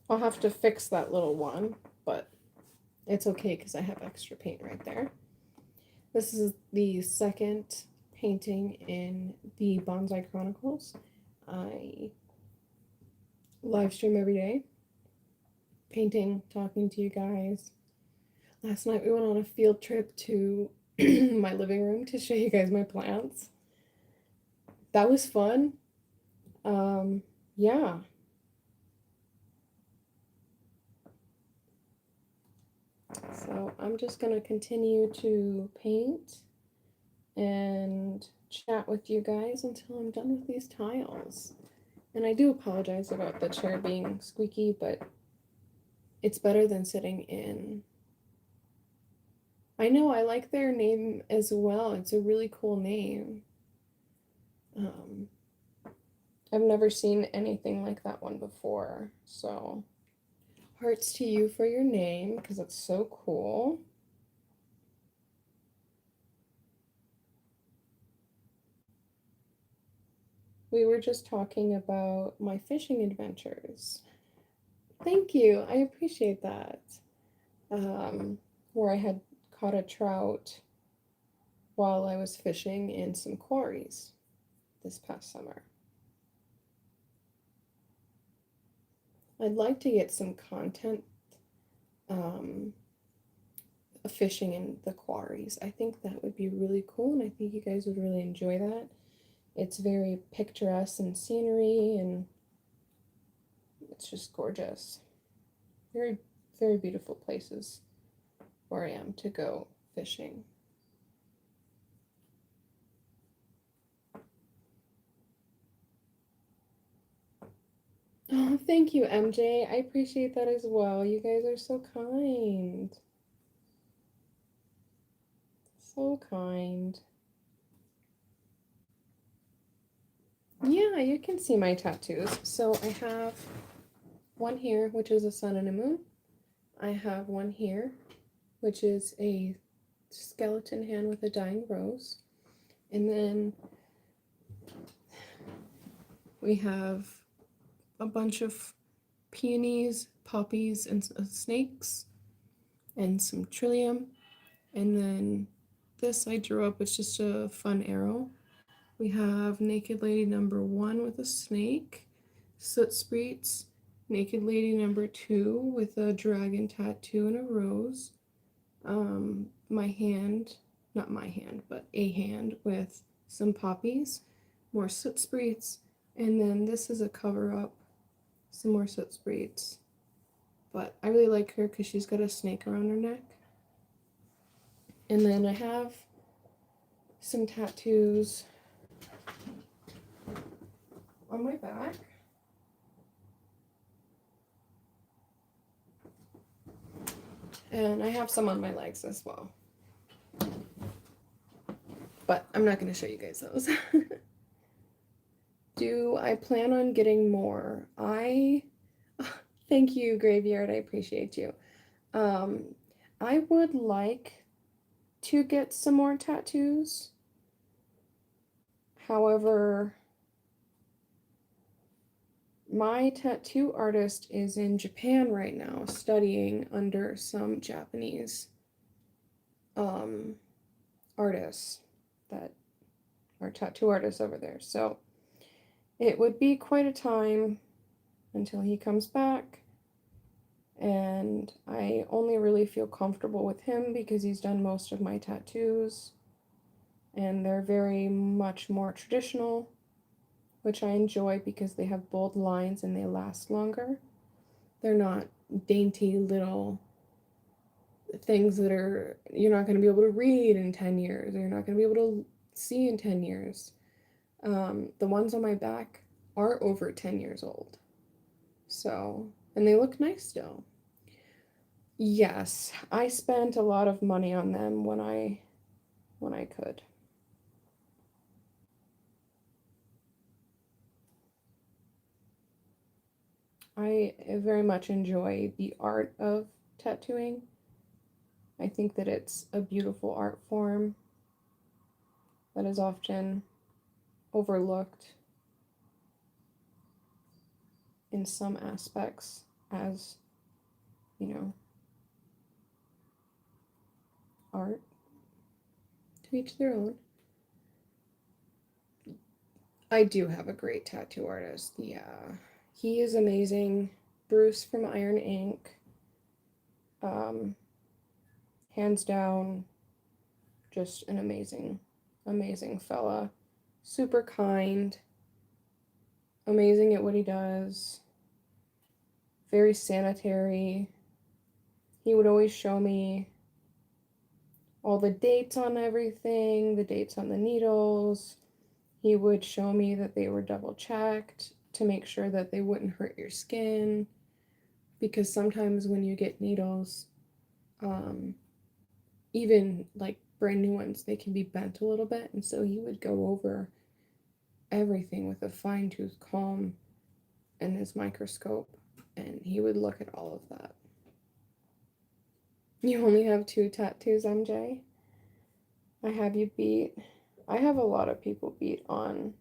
S1: I'll have to fix that little one, but it's okay because I have extra paint right there. This is the second painting in the Bonsai Chronicles. I live stream every day, painting, talking to you guys. Last night we went on a field trip to my living room to show you guys my plants. That was fun. Yeah. So I'm just gonna continue to paint and chat with you guys until I'm done with these tiles. And I do apologize about the chair being squeaky, but it's better than sitting in. I know, I like their name as well. It's a really cool name. I've never seen anything like that one before, so hearts to you for your name because it's so cool. We were just talking about my fishing adventures. Thank you. I appreciate that. Where I had caught a trout while I was fishing in some quarries this past summer. I'd like to get some content fishing in the quarries. I think that would be really cool, and I think you guys would really enjoy that. It's very picturesque and scenery, and it's just gorgeous. Very, very beautiful places where I am to go fishing. Oh, thank you, MJ. I appreciate that as well. You guys are so kind. So kind. Yeah, you can see my tattoos. So I have one here, which is a sun and a moon. I have one here, which is a skeleton hand with a dying rose. And then we have a bunch of peonies, poppies, and snakes, and some trillium. And then this I drew up, it's just a fun arrow. We have Naked Lady number 1 with a snake, Soot Spreets, Naked Lady number 2 with a dragon tattoo and a rose. My hand, not my hand, but a hand with some poppies, more Soot Spreets, and then this is a cover up, some more Soot Spreets. But I really like her because she's got a snake around her neck. And then I have some tattoos on my back. And I have some on my legs as well. But I'm not going to show you guys those. Do I plan on getting more? Thank you, Graveyard. I appreciate you. I would like to get some more tattoos. However, my tattoo artist is in Japan right now studying under some Japanese artists that are tattoo artists over there. So it would be quite a time until he comes back. And I only really feel comfortable with him because he's done most of my tattoos. And they're very much more traditional, which I enjoy because they have bold lines and they last longer. They're not dainty little things that are you're not going to be able to read in 10 years, or you're not going to be able to see in 10 years. The ones on my back are over 10 years old. So, and they look nice still. Yes, I spent a lot of money on them when I could. I very much enjoy the art of tattooing. I think that it's a beautiful art form that is often overlooked in some aspects as, you know, art. To each their own. I do have a great tattoo artist. Yeah. He is amazing. Bruce from Iron Ink. Um, Hands down, just an amazing, amazing fella. Super kind, amazing at what he does, very sanitary. He would always show me all the dates on everything, the dates on the needles. He would show me that they were double checked to make sure that they wouldn't hurt your skin. Because sometimes when you get needles, um, even like brand new ones, they can be bent a little bit. And so he would go over everything with a fine tooth comb and his microscope, and he would look at all of that. You only have 2 tattoos, MJ? I have you beat. I have a lot of people beat on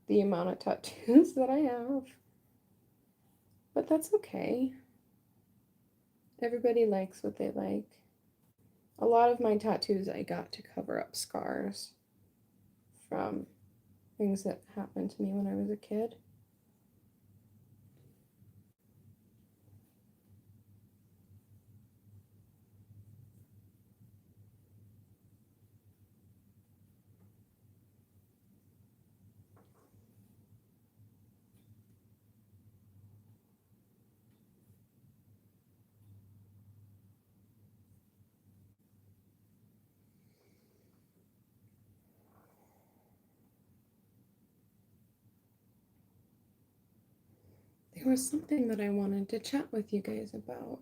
S1: the amount of tattoos that I have. But that's okay. Everybody likes what they like. A lot of my tattoos I got to cover up scars from things that happened to me when I was a kid. There was something that I wanted to chat with you guys about.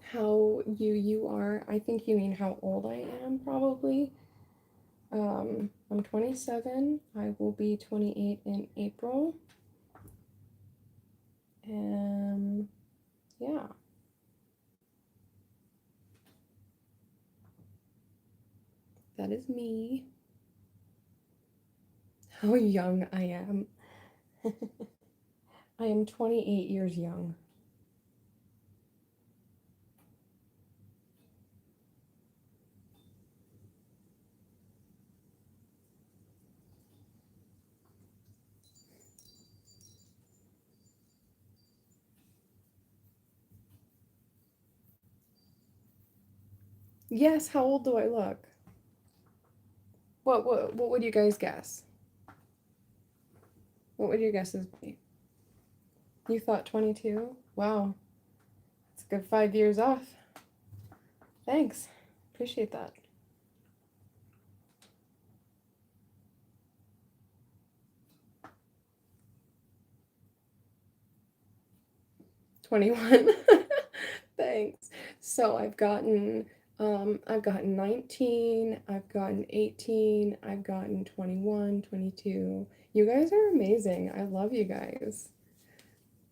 S1: How you are. I think you mean how old I am, probably. I'm 27. I will be 28 in April. And yeah. That is me. How young I am. I am 28 years young. Yes, how old do I look? What would you guys guess? What would your guesses be? You thought 22? Wow. It's a good 5 years off. Thanks. Appreciate that. 21. Thanks. So I've gotten 19, I've gotten 18, I've gotten 21, 22. You guys are amazing. I love you guys.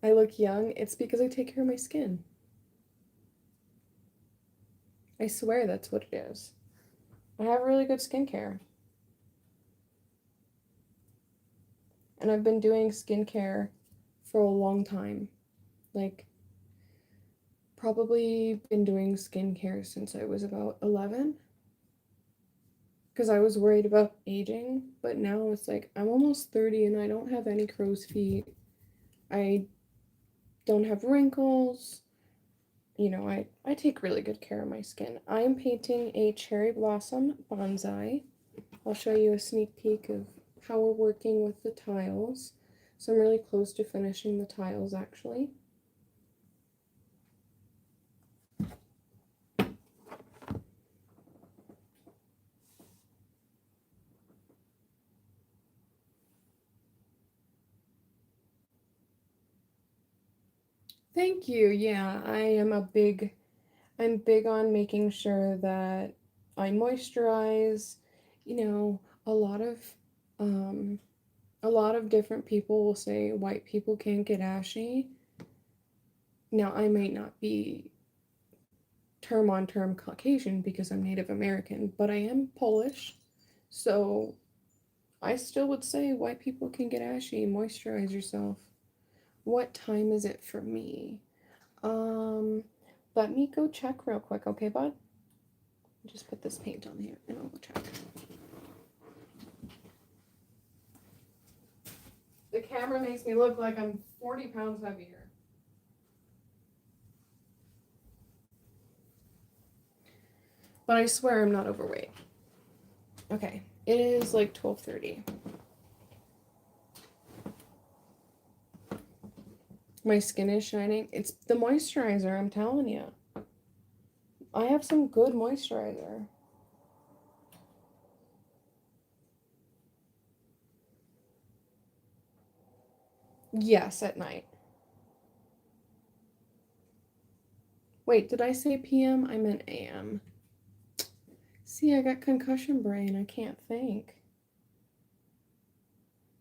S1: I look young. It's because I take care of my skin. I swear that's what it is. I have really good skincare. And I've been doing skincare for a long time. Like, probably been doing skincare since I was about 11. Because I was worried about aging, but now it's like I'm almost 30 and I don't have any crow's feet. I don't have wrinkles. You know, I take really good care of my skin. I'm painting a cherry blossom bonsai. I'll show you a sneak peek of how we're working with the tiles. So I'm really close to finishing the tiles actually. Thank you. Yeah, I'm big on making sure that I moisturize. You know, a lot of um a lot of different people will say white people can't get ashy. Now, I might not be term on term Caucasian because I'm Native American, but I am Polish. So I still would say white people can get ashy. Moisturize yourself. What time is it for me? Let me go check real quick, okay, bud? Just put this paint on here and I'll go check. The camera makes me look like I'm 40 pounds heavier. But I swear I'm not overweight. Okay, it is like 12:30. My skin is shining. It's the moisturizer, I'm telling you. I have some good moisturizer. Yes, at night. Wait, did I say PM? I meant AM. See, I got concussion brain. I can't think.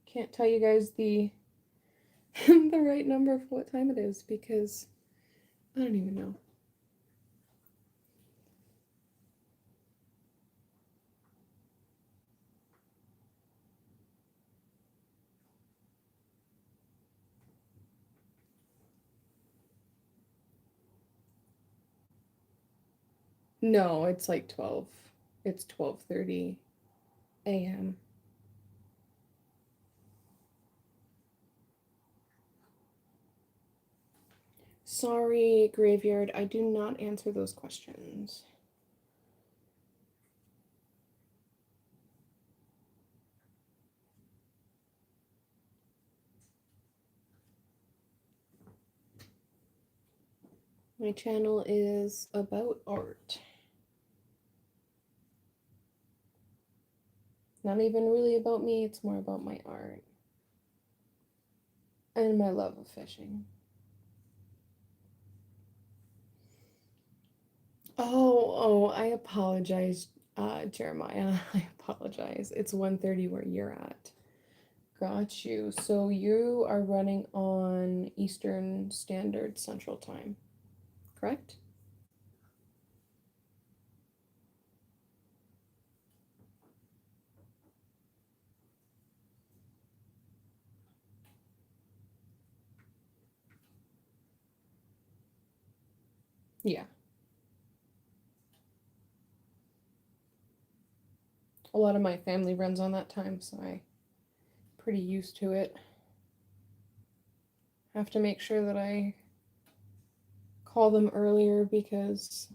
S1: Can't tell you guys the the right number for what time it is because I don't even know. No, it's like 12. It's 12:30 a.m. Sorry, graveyard. I do not answer those questions. My channel is about art. Not even really about me, it's more about my art. And my love of fishing. Oh, I apologize, Jeremiah. I apologize. It's 1:30 where you're at. Got you. So you are running on Eastern Standard Central Time, correct? Yeah. A lot of my family runs on that time, so I'm pretty used to it. Have to make sure that I call them earlier because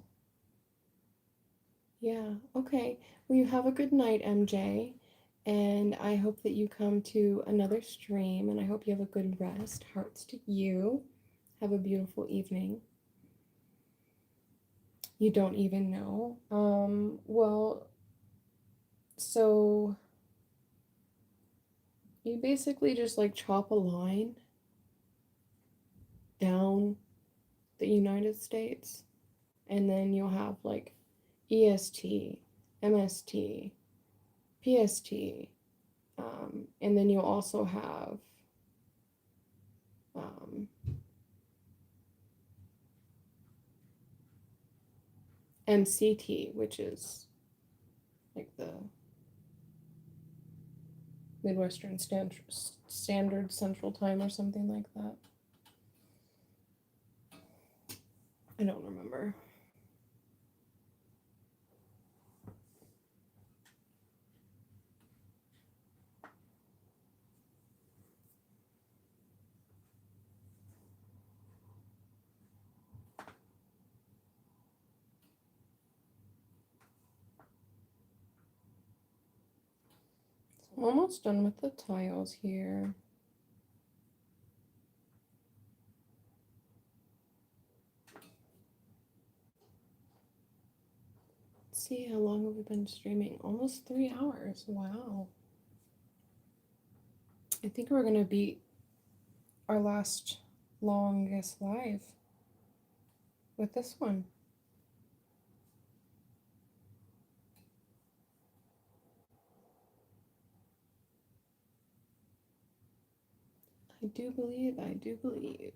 S1: yeah, okay. Well, you have a good night, MJ, and I hope that you come to another stream and I hope you have a good rest. Hearts to you. Have a beautiful evening. You don't even know. Well, so you basically just like chop a line down the United States, and then you'll have like EST, MST, PST, and then you'll also have um, MCT, which is like the Midwestern Standard Central Time or something like that. I don't remember. I'm almost done with the tiles here. Let's see, how long have we been streaming? Almost 3 hours. Wow. I think we're gonna beat our last longest live with this one. do believe, I do believe.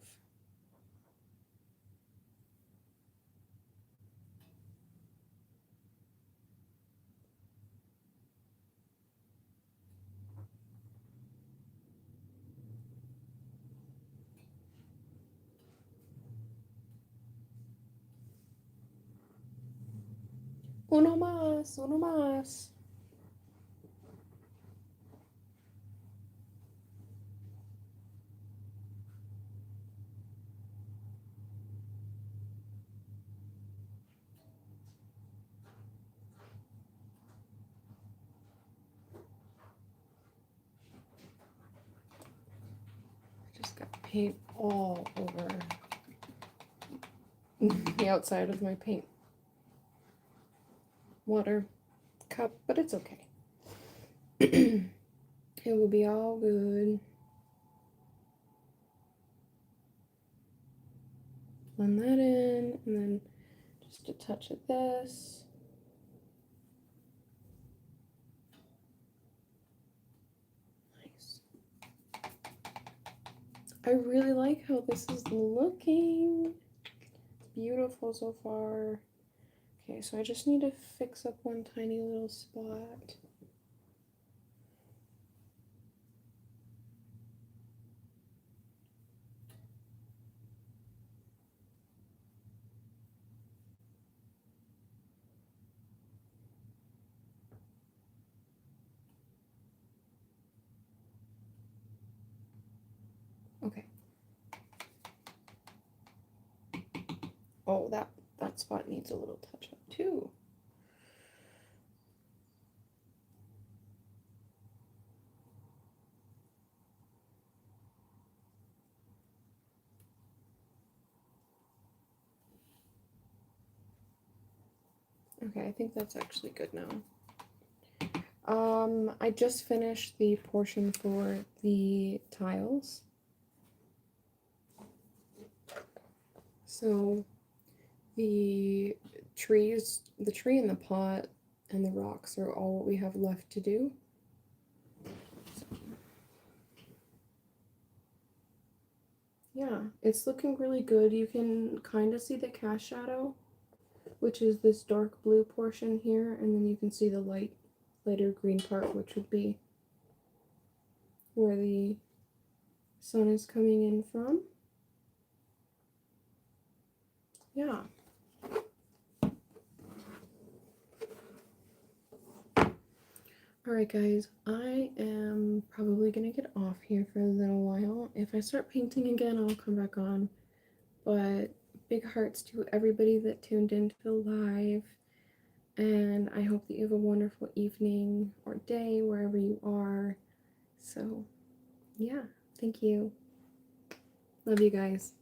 S1: Uno más, uno más. Just got paint all over the outside of my paint water cup, but it's okay. It will be all good. Blend that in, and then just a touch of this. Nice. I really like how this is looking. It's beautiful so far. Okay, so I just need to fix up one tiny little spot. Okay. Oh, that spot needs a little touch up too. Okay, I think that's actually good now. I just finished the portion for the tiles. So the tree in the pot and the rocks are all what we have left to do. So, yeah, it's looking really good. You can kind of see the cast shadow, which is this dark blue portion here, and then you can see the lighter green part, which would be where the sun is coming in from. Yeah. Alright guys, I am probably gonna get off here for a little while. If I start painting again, I'll come back on. But big hearts to everybody that tuned into the live. And I hope that you have a wonderful evening or day wherever you are. So, yeah, thank you. Love you guys.